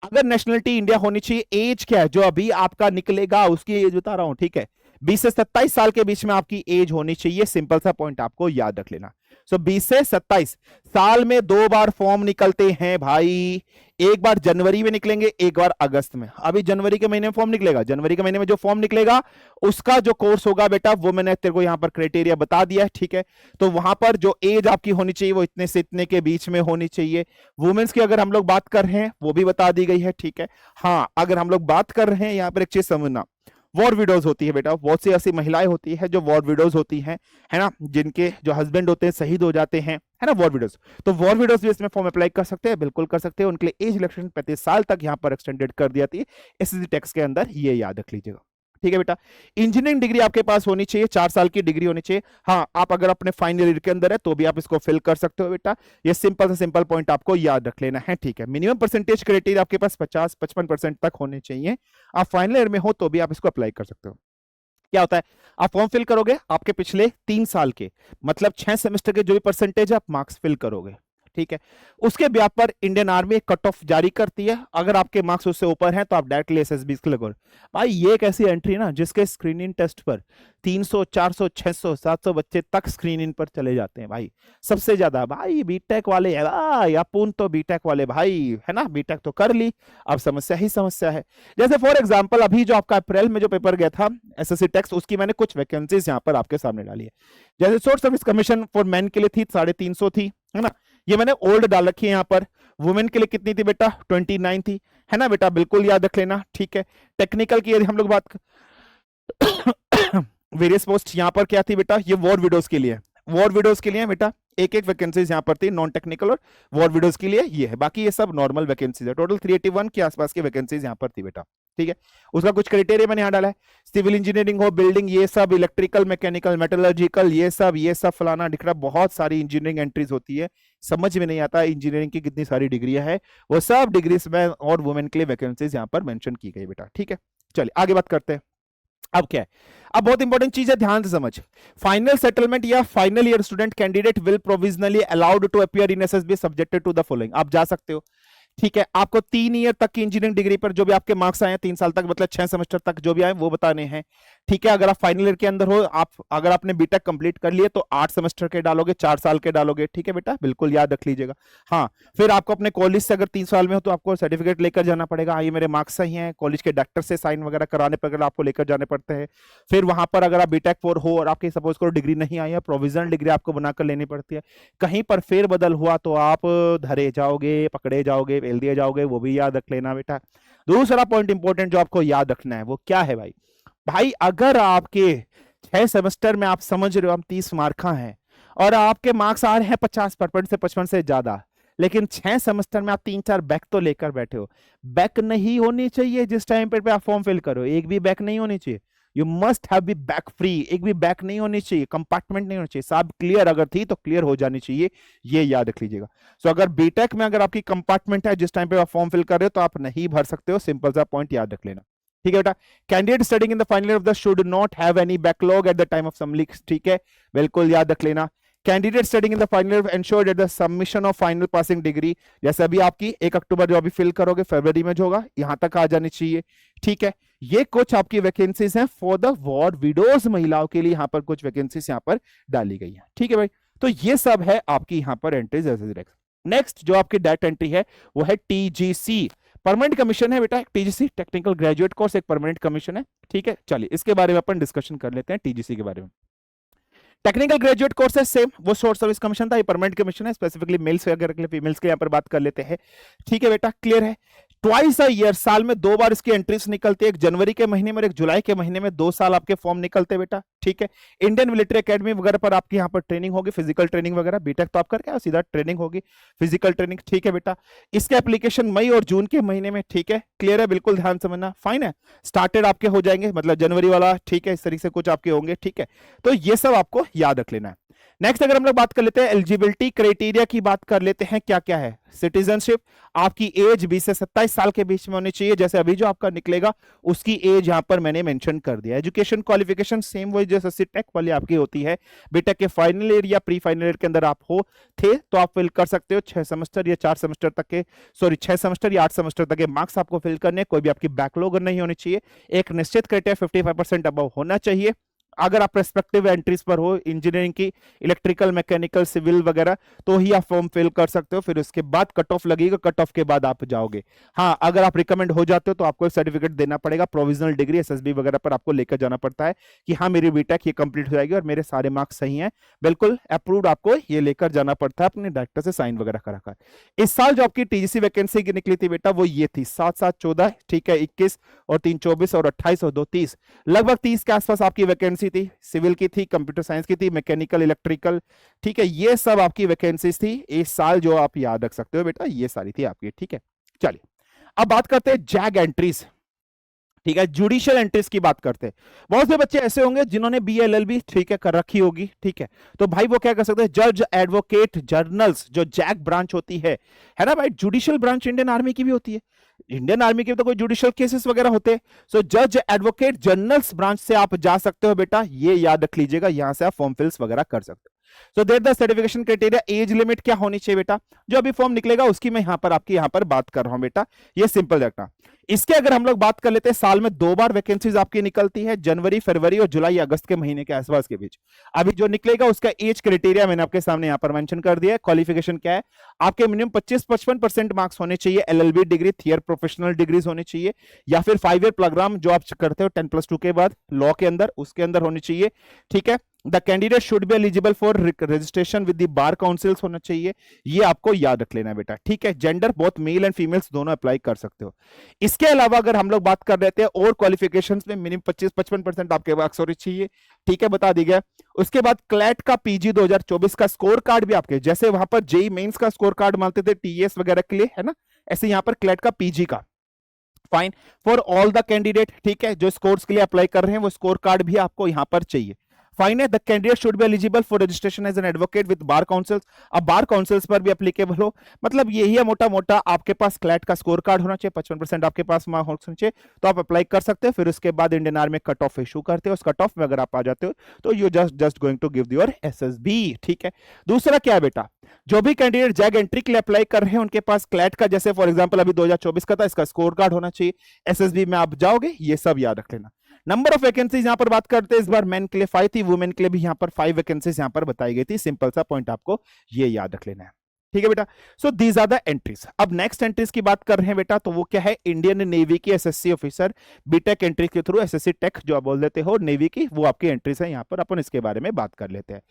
A: अगर नेशनलिटी इंडिया होनी चाहिए, एज क्या है जो अभी आपका निकलेगा उसकी एज बता रहा हूं, ठीक है, 20 से 27 साल के बीच में आपकी एज होनी चाहिए, सिंपल सा पॉइंट आपको याद रख लेना। सो 20 से 27 साल में 2 बार फॉर्म निकलते हैं भाई। एक बार जनवरी में निकलेंगे, एक बार अगस्त में। अभी जनवरी के महीने में फॉर्म निकलेगा, जनवरी के महीने में जो फॉर्म निकलेगा उसका जो कोर्स होगा बेटा वो मैंने तेरे को यहां पर क्राइटेरिया बता दिया है, ठीक है। तो वहां पर जो एज आपकी होनी चाहिए वो इतने से इतने के बीच में होनी चाहिए। वुमेन्स की अगर हम लोग बात कर रहे हैं वो भी बता दी गई है, ठीक है। हाँ, अगर हम लोग बात कर रहे हैं यहां पर एक चीज समझना, वॉर विडोज होती है बेटा, बहुत सी ऐसी महिलाएं होती है जो वॉर विडोज होती हैं, है ना, जिनके जो हस्बैंड होते हैं शहीद हो जाते हैं, है ना, वॉर विडोज। तो वॉर विडोज भी इसमें फॉर्म अप्लाई कर सकते हैं, बिल्कुल कर सकते हैं। उनके लिए एज रिलैक्सेशन 35 साल तक यहां पर एक्सटेंडेड कर दी जाती है एसएससी टैक्स के अंदर, ये याद रख लीजिएगा, ठीक है बेटा। इंजीनियरिंग डिग्री आपके पास होनी चाहिए, 4 साल की डिग्री होनी चाहिए। हाँ, आप अगर अपने फाइनल ईयर के अंदर है तो भी आप इसको फिल कर सकते हो बेटा। ये सिंपल से सिंपल पॉइंट आपको याद रख लेना है, ठीक है। मिनिमम परसेंटेज क्राइटेरिया आपके पास 50-55% तक होने चाहिए। आप फाइनल ईयर में हो तो भी आप इसको अप्लाई कर सकते हो। क्या होता है, आप फॉर्म फिल करोगे, आपके पिछले 3 साल के मतलब 6 सेमेस्टर के जो भी परसेंटेज आप मार्क्स फिल करोगे, ठीक है। उसके ब्याह पर इंडियन आर्मी एक कट ऑफ जारी करती है, अगर आपके मार्क्स उससे ऊपर हैं तो आप डायरेक्टली एसएसबी के लगोगे। भाई ये एक ऐसी एंट्री ना जिसके स्क्रीनिंग टेस्ट पर 300 400 600 700 बच्चे तक स्क्रीनिंग पर चले जाते हैं भाई। सबसे ज्यादा भाई बीटेक वाले है भाई, अपुन तो बीटेक वाले भाई, है ना, बीटेक तो कर ली, अब समस्या ही समस्या है। जैसे फॉर एग्जांपल अभी जो आपका अप्रैल में जो पेपर गया था एसएससी टैक्स, उसकी मैंने कुछ वैकेंसीज यहाँ पर आपके सामने डाली है। जैसे source service commission for man के लिए थी 350 थी, है ना, ये मैंने ओल्ड डाल रखी है यहाँ पर। वुमेन के लिए कितनी थी बेटा, 29 थी, है ना बेटा, बिल्कुल याद रख लेना, ठीक है। टेक्निकल की यदि हम लोग बात वेरियस पोस्ट यहाँ पर क्या थी बेटा, ये वॉर विडोज के लिए, वॉर विडोज के लिए बेटा एक एक वैकेंसीज यहाँ पर थी, नॉन टेक्निकल और वॉर विडोज के लिए ये है, बाकी ये सब नॉर्मल वैकेंसीज है। टोटल 381 के आसपास की वैकेंसीज यहाँ पर थी बेटा, ठीक है। उसका कुछ क्राइटेरिया मैंने यहाँ डाला है, सिविल इंजीनियरिंग हो, बिल्डिंग, ये सब, इलेक्ट्रिकल, मैकेनिकल, मेटलर्जिकल, ये सब फलाना ढिकड़ा, बहुत सारी इंजीनियरिंग एंट्रीज होती है। समझ में नहीं आता इंजीनियरिंग की कितनी सारी डिग्रियां है, वो सब डिग्रीज में और वुमेन के लिए वैकेंसीज यहाँ पर मेंशन की गई बेटा, ठीक है। चलिए आगे बात करते हैं। अब क्या है, अब बहुत इंपॉर्टेंट चीज है, ध्यान से समझ। फाइनल सेटलमेंट या final year student candidate will provisionally allowed to appear in SSB subjected to the following. आप जा सकते हो, ठीक है। आपको 3 ईयर तक की इंजीनियरिंग डिग्री पर जो भी आपके मार्क्स आए हैं 3 साल तक मतलब 6 सेमेस्टर तक जो भी आए वो बताने हैं, ठीक है। अगर आप फाइनल ईयर के अंदर हो, आप अगर आपने बीटेक कंप्लीट कर लिए तो 8 सेमेस्टर के डालोगे, 4 साल के डालोगे, ठीक है बेटा, बिल्कुल याद रख लीजिएगा। हाँ, फिर आपको अपने कॉलेज से अगर 3 साल में हो तो आपको सर्टिफिकेट लेकर जाना पड़ेगा, हाँ ये मेरे मार्क्स सही हैं, कॉलेज के डायरेक्टर से साइन वगैरह कराने पर आपको लेकर जाने पड़ते हैं। फिर वहां पर अगर आप बीटेक 4 हो और आपकी सपोज करो डिग्री नहीं आई है, प्रोविजनल डिग्री आपको बनाकर लेनी पड़ती है। कहीं पर फेरबदल हुआ तो आप धरे जाओगे, पकड़े जाओगे, फेल दिए जाओगे, वो भी याद रख लेना बेटा। दूसरा पॉइंट इंपॉर्टेंट जो आपको याद रखना है वो क्या है भाई, भाई अगर आपके 6 सेमेस्टर में आप समझ रहे हो हम 30 मार्का हैं और आपके मार्क्स आ रहे हैं 50% से 55 से ज्यादा, लेकिन 6 सेमेस्टर में आप 3-4 बैक तो लेकर बैठे हो, बैक नहीं होनी चाहिए जिस टाइम पे आप फॉर्म फिल करो, एक भी बैक नहीं होनी चाहिए। You must have be back free, एक भी बैक नहीं होनी चाहिए, कंपार्टमेंट नहीं होनी चाहिए, सब क्लियर अगर थी तो क्लियर हो जानी चाहिए, ये याद रख लीजिएगा। सो अगर बीटेक में अगर आपकी कंपार्टमेंट है जिस टाइम पे आप फॉर्म फिल कर रहे हो तो आप नहीं भर सकते हो, सिंपल सा पॉइंट याद रख लेना, ठीक है बेटा। Candidate studying in the final year of the should not have any backlog eight the time of submission, ठीक है, बिल्कुल याद रख लेना। Candidate studying in the final year ensure that the submission of final passing degree, जैसे अभी आपकी 1 अक्टूबर जो अभी फिल करोगे फरवरी में जो होगा यहां तक आ जानी चाहिए, ठीक है। ये कुछ आपकी वैकेंसीज हैं फॉर द वॉर विडोज महिलाओं के लिए, यहां पर कुछ वैकेंसीज यहां पर डाली गई है, ठीक है भाई। तो ये सब है आपकी यहां पर एंट्रीज। नेक्स्ट जो आपकी डायरेक्ट एंट्री है वो है टीजीसी, परमानेंट कमीशन है बेटा। टीजीसी टेक्निकल ग्रेजुएट कोर्स एक परमानेंट कमीशन है, ठीक है। चलिए इसके बारे में अपन डिस्कशन कर लेते हैं टीजीसी के बारे में। टेक्निकल ग्रेजुएट कोर्स है सेम, वो शॉर्ट सर्विस कमीशन था, ये परमानेंट कमीशन है, स्पेसिफिकली मेल्स वगैरह के लिए, फीमेल्स के यहाँ पर बात कर लेते हैं, ठीक है बेटा, क्लियर है। ट्वाइस अ ईयर, साल में 2 बार इसकी एंट्रीज निकलती है, एक जनवरी के महीने में और एक जुलाई के महीने में, 2 साल आपके फॉर्म निकलते हैं बेटा, ठीक है। इंडियन मिलिट्री एकेडमी वगैरह पर आपकी यहाँ पर ट्रेनिंग होगी, फिजिकल ट्रेनिंग वगैरह, बीटेक तो आप करके सीधा ट्रेनिंग होगी, फिजिकल ट्रेनिंग, ठीक है बेटा। इसके एप्लीकेशन मई और जून के महीने में, ठीक है, क्लियर है, बिल्कुल ध्यान समझना, फाइन है। स्टार्टेड आपके हो जाएंगे मतलब जनवरी वाला, ठीक है, इस तरीके से कुछ आपके होंगे, ठीक है। तो ये सब आपको याद रख लेना है। नेक्स्ट अगर हम लोग बात कर लेते हैं एलिजिबिलिटी क्राइटेरिया की बात कर लेते हैं, क्या क्या है। सिटीजनशिप, आपकी एज 20 से 27 साल के बीच में होनी चाहिए, जैसे अभी जो आपका निकलेगा उसकी एज यहां पर मैंने मेंशन कर दिया। एजुकेशन क्वालिफिकेशन सेम वही जैसे टेक वाली आपकी होती है, बीटेक के फाइनल ईयर या प्री फाइनल ईयर के अंदर आप हो थे तो आप फिल कर सकते हो 6 सेमेस्टर या 4 सेमेस्टर तक के, सॉरी 6 सेमेस्टर या 8 सेमेस्टर तक के मार्क्स आपको फिल करने, कोई भी आपकी बैकलॉग नहीं होनी चाहिए, एक निश्चित क्राइटेरिया 55% अबव होना चाहिए। अगर आप रेस्पेक्टिव एंट्रीज पर हो इंजीनियरिंग की, इलेक्ट्रिकल, मैकेनिकल, सिविल वगैरह, तो ही आप फॉर्म फिल कर सकते हो। फिर उसके बाद कट ऑफ लगेगा, कट ऑफ के बाद आप जाओगे। हाँ, अगर आप रिकमेंड हो जाते हो तो आपको एक सर्टिफिकेट देना पड़ेगा, प्रोविजनल डिग्री एसएसबी वगैरह पर आपको लेकर जाना पड़ता है कि हाँ मेरी बीटेक ये कंप्लीट हो जाएगी और मेरे सारे मार्क्स सही हैं, बिल्कुल अप्रूव्ड, आपको ये लेकर जाना पड़ता है अपने डायरेक्टर से साइन वगैरह कराकर। इस साल जो आपकी टीजीसी वैकेंसी की निकली थी बेटा वो ये थी 7-7-14, ठीक है, 21 और 3-24 और 28 और 2-30, लगभग 30 के आसपास आपकी वैकेंसी थी। सिविल की थी, कंप्यूटर साइंस की थी, मैकेनिकल, इलेक्ट्रिकल, ठीक है, ये सब आपकी वैकेंसीज थी इस साल, जो आप याद रख सकते हो बेटा, ये सारी थी आपकी। ठीक है, चलिए अब बात करते हैं जैग एंट्रीज, ठीक है, जुडिशियल एंट्रीज की बात करते हैं। बहुत से बच्चे ऐसे होंगे जिन्होंने बीएलएलबी, ठीक है, कर रखी होगी, ठीक है, तो भाई वो क्या कर सकते हैं, जज, एडवोकेट, जर्नल्स, जो जैग ब्रांच होती है ना भाई, जुडिशियल ब्रांच इंडियन आर्मी की भी होती है, इंडियन आर्मी के तो कोई जुडिशियल केसेस वगैरह होते हैं, सो जज, एडवोकेट, जर्नल्स ब्रांच से आप जा सकते हो बेटा, ये याद रख लीजिएगा, यहां से आप फॉर्म फिल्स वगैरह कर सकते हो। So there the certification criteria, age limit क्या होनी चाहिए बेटा, जो अभी फॉर्म निकलेगा उसकी मैं यहां पर बात कर रहा हूं बेटा, ये सिंपल रखना। इसके अगर हम लोग बात कर लेते हैं, साल में 2 बार वैकेंसीज आपकी निकलती है, जनवरी, फरवरी और जुलाई अगस्त के महीने के आसपास के बीच। अभी जो निकलेगा उसका एज क्राइटेरिया मैंने आपके सामने यहां पर मेंशन कर दिया है। क्वालिफिकेशन क्या है, आपके मिनिमम 25-55% मार्क्स होने चाहिए, LLB degree, there professional degrees होनी चाहिए, या फिर 5 ईयर प्रोग्राम जो आप करते हो 10+2 के बाद लॉ के अंदर, उसके अंदर होनी चाहिए। ठीक है, the candidate should be eligible for registration with the bar councils होना चाहिए, ये आपको याद रख लेना बेटा। ठीक है, gender both male and females दोनों अप्लाई कर सकते हो। इसके अलावा अगर हम लोग बात कर रहे थे और क्वालिफिकेशंस में मिनिमम 25-55% आपके मार्क्स होने चाहिए, ठीक है, बता दी गया। उसके बाद क्लैट का पीजी 2024 का स्कोर कार्ड भी आपके, जैसे वहां पर जेई मेंस का स्कोर कार्ड मानते थे टीएस वगैरह के लिए, है ना, ऐसे यहां पर क्लैट का पीजी का, fine for all the candidate. ठीक है, जो स्कोर्स के लिए अप्लाई कर रहे हैं वो स्कोर कार्ड भी आपको यहां पर चाहिए। फाइन है, the candidate should be eligible for registration as an advocate with bar councils, अब बार काउंसिल्स पर भी एप्लीकेबल हो, मतलब यही है मोटा मोटा, आपके पास क्लैट का स्कोर कार्ड होना चाहिए, 55% आपके पास मार्क्स होना चाहिए, तो आप अप्लाई कर सकते हो। फिर उसके बाद Indian army cut off issue करते हो, उस कट ऑफ में अगर आप आ जाते हो तो you just going to give your SSB. ठीक है, दूसरा क्या है बेटा, जो भी कैंडिडेट जैग एंट्री के लिए अप्लाई कर रहे हैं उनके पास क्लैट का, जैसे फॉर एग्जांपल अभी 2024 का था, इसका स्कोर कार्ड होना चाहिए, एसएसबी में आप जाओगे, ये सब याद रख लेना। नंबर ऑफ वैकेंसीज यहां पर बात करते हैं, इस बार मेन के लिए 5 थी, वुमेन के लिए भी यहां पर 5 वैकेंसीज यहां पर बताई गई थी, सिंपल सा पॉइंट आपको ये याद रख लेना है। ठीक है बेटा, so these are the entries. अब नेक्स्ट एंट्रीज की बात कर रहे हैं बेटा, तो वो क्या है, इंडियन नेवी की एसएससी ऑफिसर बीटेक एंट्री के थ्रू, एसएससी टेक जो आप बोल देते हो नेवी की, वो आपकी एंट्रीज है, यहां पर अपन इसके बारे में बात कर लेते हैं।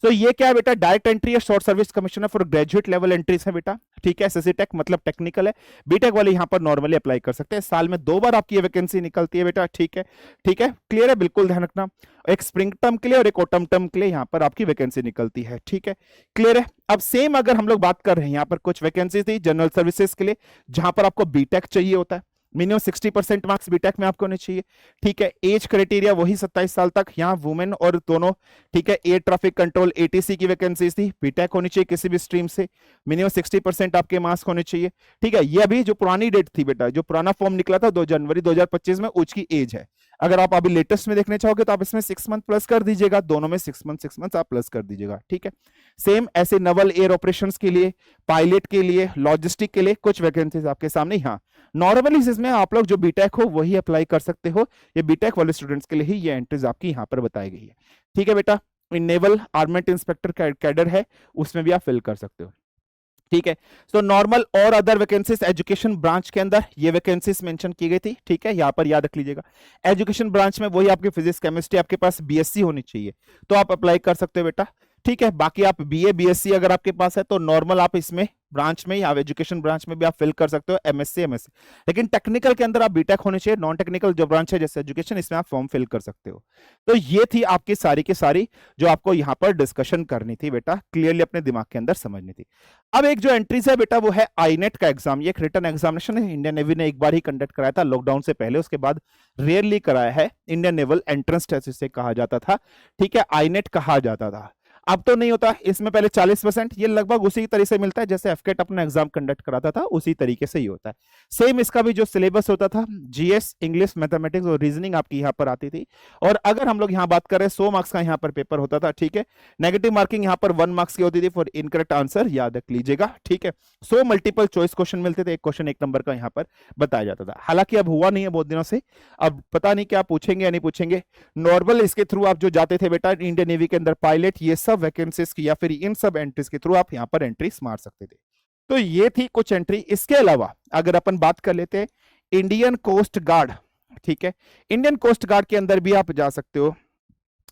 A: तो ये क्या है बेटा, डायरेक्ट एंट्री है, short service commissioner for graduate level entries है बेटा। ठीक है, एसएससी टेक मतलब टेक्निकल है, बीटेक वाले यहां पर नॉर्मली अप्लाई कर सकते हैं, साल में 2 बार आपकी ये वैकेंसी निकलती है बेटा। ठीक है, ठीक है, क्लियर है, बिल्कुल ध्यान रखना, एक स्प्रिंग टर्म के लिए और एक ऑटम टर्म के लिए यहां पर आपकी वैकेंसी निकलती है। ठीक है, क्लियर है। अब सेम अगर हम लोग बात कर रहे हैं, यहां पर कुछ वैकेंसी थी जनरल सर्विसेज के लिए, जहां पर आपको बीटेक चाहिए होता है, मिनिमम 60% मार्क्स बीटेक में आपको होने चाहिए। ठीक है, एज क्राइटेरिया वही 27 साल तक, यहाँ वुमेन और दोनों। ठीक है, एयर ट्रैफिक कंट्रोल एटीसी की वैकेंसीज थी, बीटेक होनी चाहिए किसी भी स्ट्रीम से, मिनिमम 60% आपके मार्क्स होने चाहिए। ठीक है, ये अभी जो पुरानी डेट थी बेटा, जो पुराना फॉर्म निकला था 2 जनवरी 2025 में, उसकी एज है। अगर आप अभी लेटेस्ट में देखने चाहोगे तो आप इसमें 6 मंथ प्लस कर दीजिएगा, दोनों में 6 मंथ आप प्लस कर दीजिएगा। ठीक है, सेम ऐसे नवल एयर ऑपरेशंस के लिए, पायलट के लिए, लॉजिस्टिक के लिए कुछ वैकेंसीज आपके सामने। यहाँ नॉर्मली इसमें आप लोग जो बीटेक हो वही अप्लाई कर सकते हो, ये बीटेक वाले स्टूडेंट्स के लिए ही ये एंट्रीज आपकी यहाँ पर बताई गई है। ठीक है बेटा, इन नेवल आर्मेंट इंस्पेक्टर कैडर है, उसमें भी आप फिल कर सकते हो। ठीक है, सो नॉर्मल और अदर वैकेंसीज एजुकेशन ब्रांच के अंदर ये वैकेंसीज मेंशन की गई थी। ठीक है, यहाँ पर याद रख लीजिएगा, एजुकेशन ब्रांच में वही आपकी फिजिक्स केमिस्ट्री, आपके पास बीएससी होनी चाहिए तो आप अप्लाई कर सकते हो बेटा। ठीक है, बाकी आप बीए बीएससी अगर आपके पास है तो नॉर्मल आप इसमें ब्रांच में या एजुकेशन ब्रांच में भी आप फिल कर सकते हो, एमएससी एमएससी, लेकिन टेक्निकल के अंदर आप बीटेक होने चाहिए, नॉन टेक्निकल जो ब्रांच है जैसे एजुकेशन, इसमें आप फॉर्म फिल कर सकते हो। तो ये थी आपकी सारी की सारी जो आपको यहाँ पर डिस्कशन करनी थी बेटा, क्लियरली अपने दिमाग के अंदर समझनी थी। अब एक जो एंट्रीज है बेटा वो है आईनेट का एग्जाम, ये एक रिटन एग्जामिनेशन है, इंडियन नेवी ने एक बार ही कंडक्ट कराया था लॉकडाउन से पहले, उसके बाद रेयरली कराया है, इंडियन नेवल एंट्रेंस टेस्ट इसे कहा जाता था। ठीक है, आईनेट कहा जाता था। अब तो नहीं होता, इसमें पहले 40%, ये लगभग उसी तरह से मिलता है जैसे एफकेट अपना एग्जाम कंडक्ट कराता था, उसी तरीके से ही होता है। सेम इसका भी जो सिलेबस होता था, जीएस, इंग्लिश, मैथमेटिक्स और रीजनिंग आपकी यहाँ पर आती थी। और अगर हम लोग यहाँ बात करें 100 मार्क्स का यहाँ पर पेपर होता था, ठीक है। नेगेटिव मार्किंग यहाँ पर 1 मार्क्स की होती थी फॉर इनकरेक्ट आंसर, याद रख लीजिएगा, ठीक है। 100 मल्टीपल चॉइस क्वेश्चन मिलते थे, एक क्वेश्चन 1 नंबर का यहाँ पर बताया जाता था। हालांकि अब हुआ नहीं है बहुत दिनों से, अब पता नहीं क्या पूछेंगे या नहीं पूछेंगे। नॉर्मल इसके थ्रू आप जो जाते थे बेटा इंडियन नेवी के अंदर, पायलट, ये सब वैकेंसीज की या फिर इन सब एंट्रीज के थ्रू आप यहाँ पर एंट्रीज मार सकते थे। तो ये थी कुछ एंट्री। इसके अलावा अगर अपन बात कर लेते हैं इंडियन कोस्ट गार्ड, ठीक है, इंडियन कोस्ट गार्ड के अंदर भी आप जा सकते हो।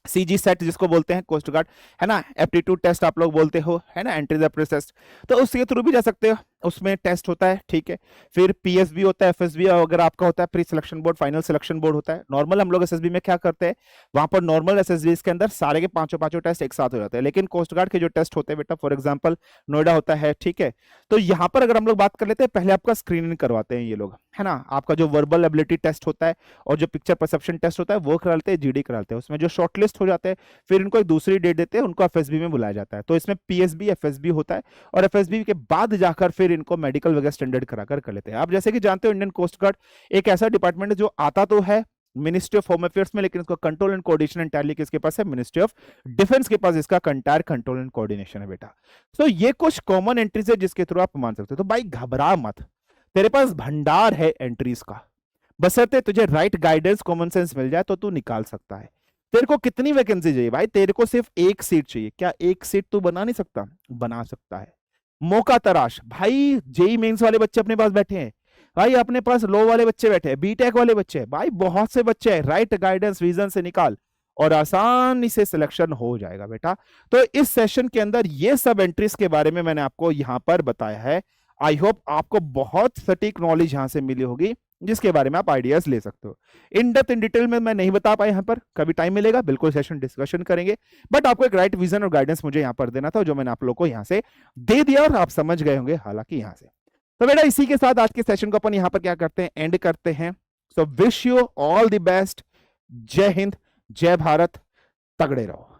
A: सीजी सेट जिसको बोलते हैं कोस्ट गार्ड, है ना, एप्टीट्यूड टेस्ट आप लोग बोलते हो, है ना, एंट्री द टेस्ट, तो उसके थ्रू भी जा सकते हो, उसमें टेस्ट होता है, ठीक है। फिर पीएसबी होता है, एफएसबी अगर आपका होता है, pre selection board, final selection board होता है। नॉर्मल हम लोग एसएसबी में क्या करते हैं, वहां पर नॉर्मल एसएसबी के अंदर सारे के पांचों टेस्ट एक साथ हो जाते हैं, लेकिन कोस्ट गार्ड के जो टेस्ट होते हैं बेटा, फॉर एग्जाम्पल नोएडा होता है, ठीक है। तो यहाँ पर अगर हम लोग बात कर लेते हैं, पहले आपका स्क्रीनिंग करवाते हैं ये लोग, है ना, आपका जो वर्बल एबिलिटी टेस्ट होता है और जो पिक्चर परसेप्शन टेस्ट होता है वो करा लेते हैं, जीडी करा लेते हैं। उसमें जो शॉर्टलिस्ट हो जाते हैं फिर इनको एक दूसरी डेट देते हैं, उनको एफएसबी में बुलाया जाता है। तो इसमें पीएसबी, एफएसबी होता है और एफएसबी के बाद जाकर फिर इनको मेडिकल वगैरह स्टैंडर्ड कराकर कर लेते हैं। आप जैसे कि जानते हो इंडियन कोस्ट गार्ड एक ऐसा डिपार्टमेंट है जो आता तो है मिनिस्ट्री ऑफ होम अफेयर्स में, लेकिन इसका कंट्रोल एंड कोऑर्डिनेशन एंटायरली किसके पास है, मिनिस्ट्री ऑफ डिफेंस के पास इसका कंटायर कंट्रोल एंड कोऑर्डिनेशन है बेटा। तो ये कुछ कॉमन एंट्रीज है जिसके थ्रू आप मान सकते हो। तो भाई घबरा मत, तेरे पास भंडार है एंट्रीज का, बशर्ते तुझे राइट गाइडेंस, कॉमन सेंस मिल जाए तो तू निकाल सकता है। तेरे को कितनी वैकेंसी चाहिए भाई, तेरे को सिर्फ एक सीट चाहिए। क्या एक सीट तू बना नहीं सकता, बना सकता है। मौका तराश भाई, जेई मेंस वाले बच्चे अपने पास बैठे हैं भाई, अपने पास लॉ वाले बच्चे बैठे हैं, बीटेक वाले बच्चे हैं भाई, बहुत से बच्चे हैं। राइट गाइडेंस विजन से निकाल और आसानी से सिलेक्शन हो जाएगा बेटा। तो इस सेशन के अंदर ये सब एंट्रीज के बारे में मैंने आपको यहां पर बताया है। आई होप आपको बहुत सटीक नॉलेज यहां से मिली होगी जिसके बारे में आप आइडियाज ले सकते हो। इन डेप्थ इन डिटेल में मैं नहीं बता पाया यहाँ पर, कभी टाइम मिलेगा बिल्कुल सेशन डिस्कशन करेंगे, बट आपको एक राइट विजन और गाइडेंस मुझे यहाँ पर देना था जो मैंने आप लोगों को यहाँ से दे दिया और आप समझ गए होंगे हालांकि यहाँ से। तो बेटा इसी के साथ आज के सेशन को अपन यहाँ पर क्या करते हैं, एंड करते हैं। So wish you all the best. जय हिंद, जय भारत, तगड़े रहो।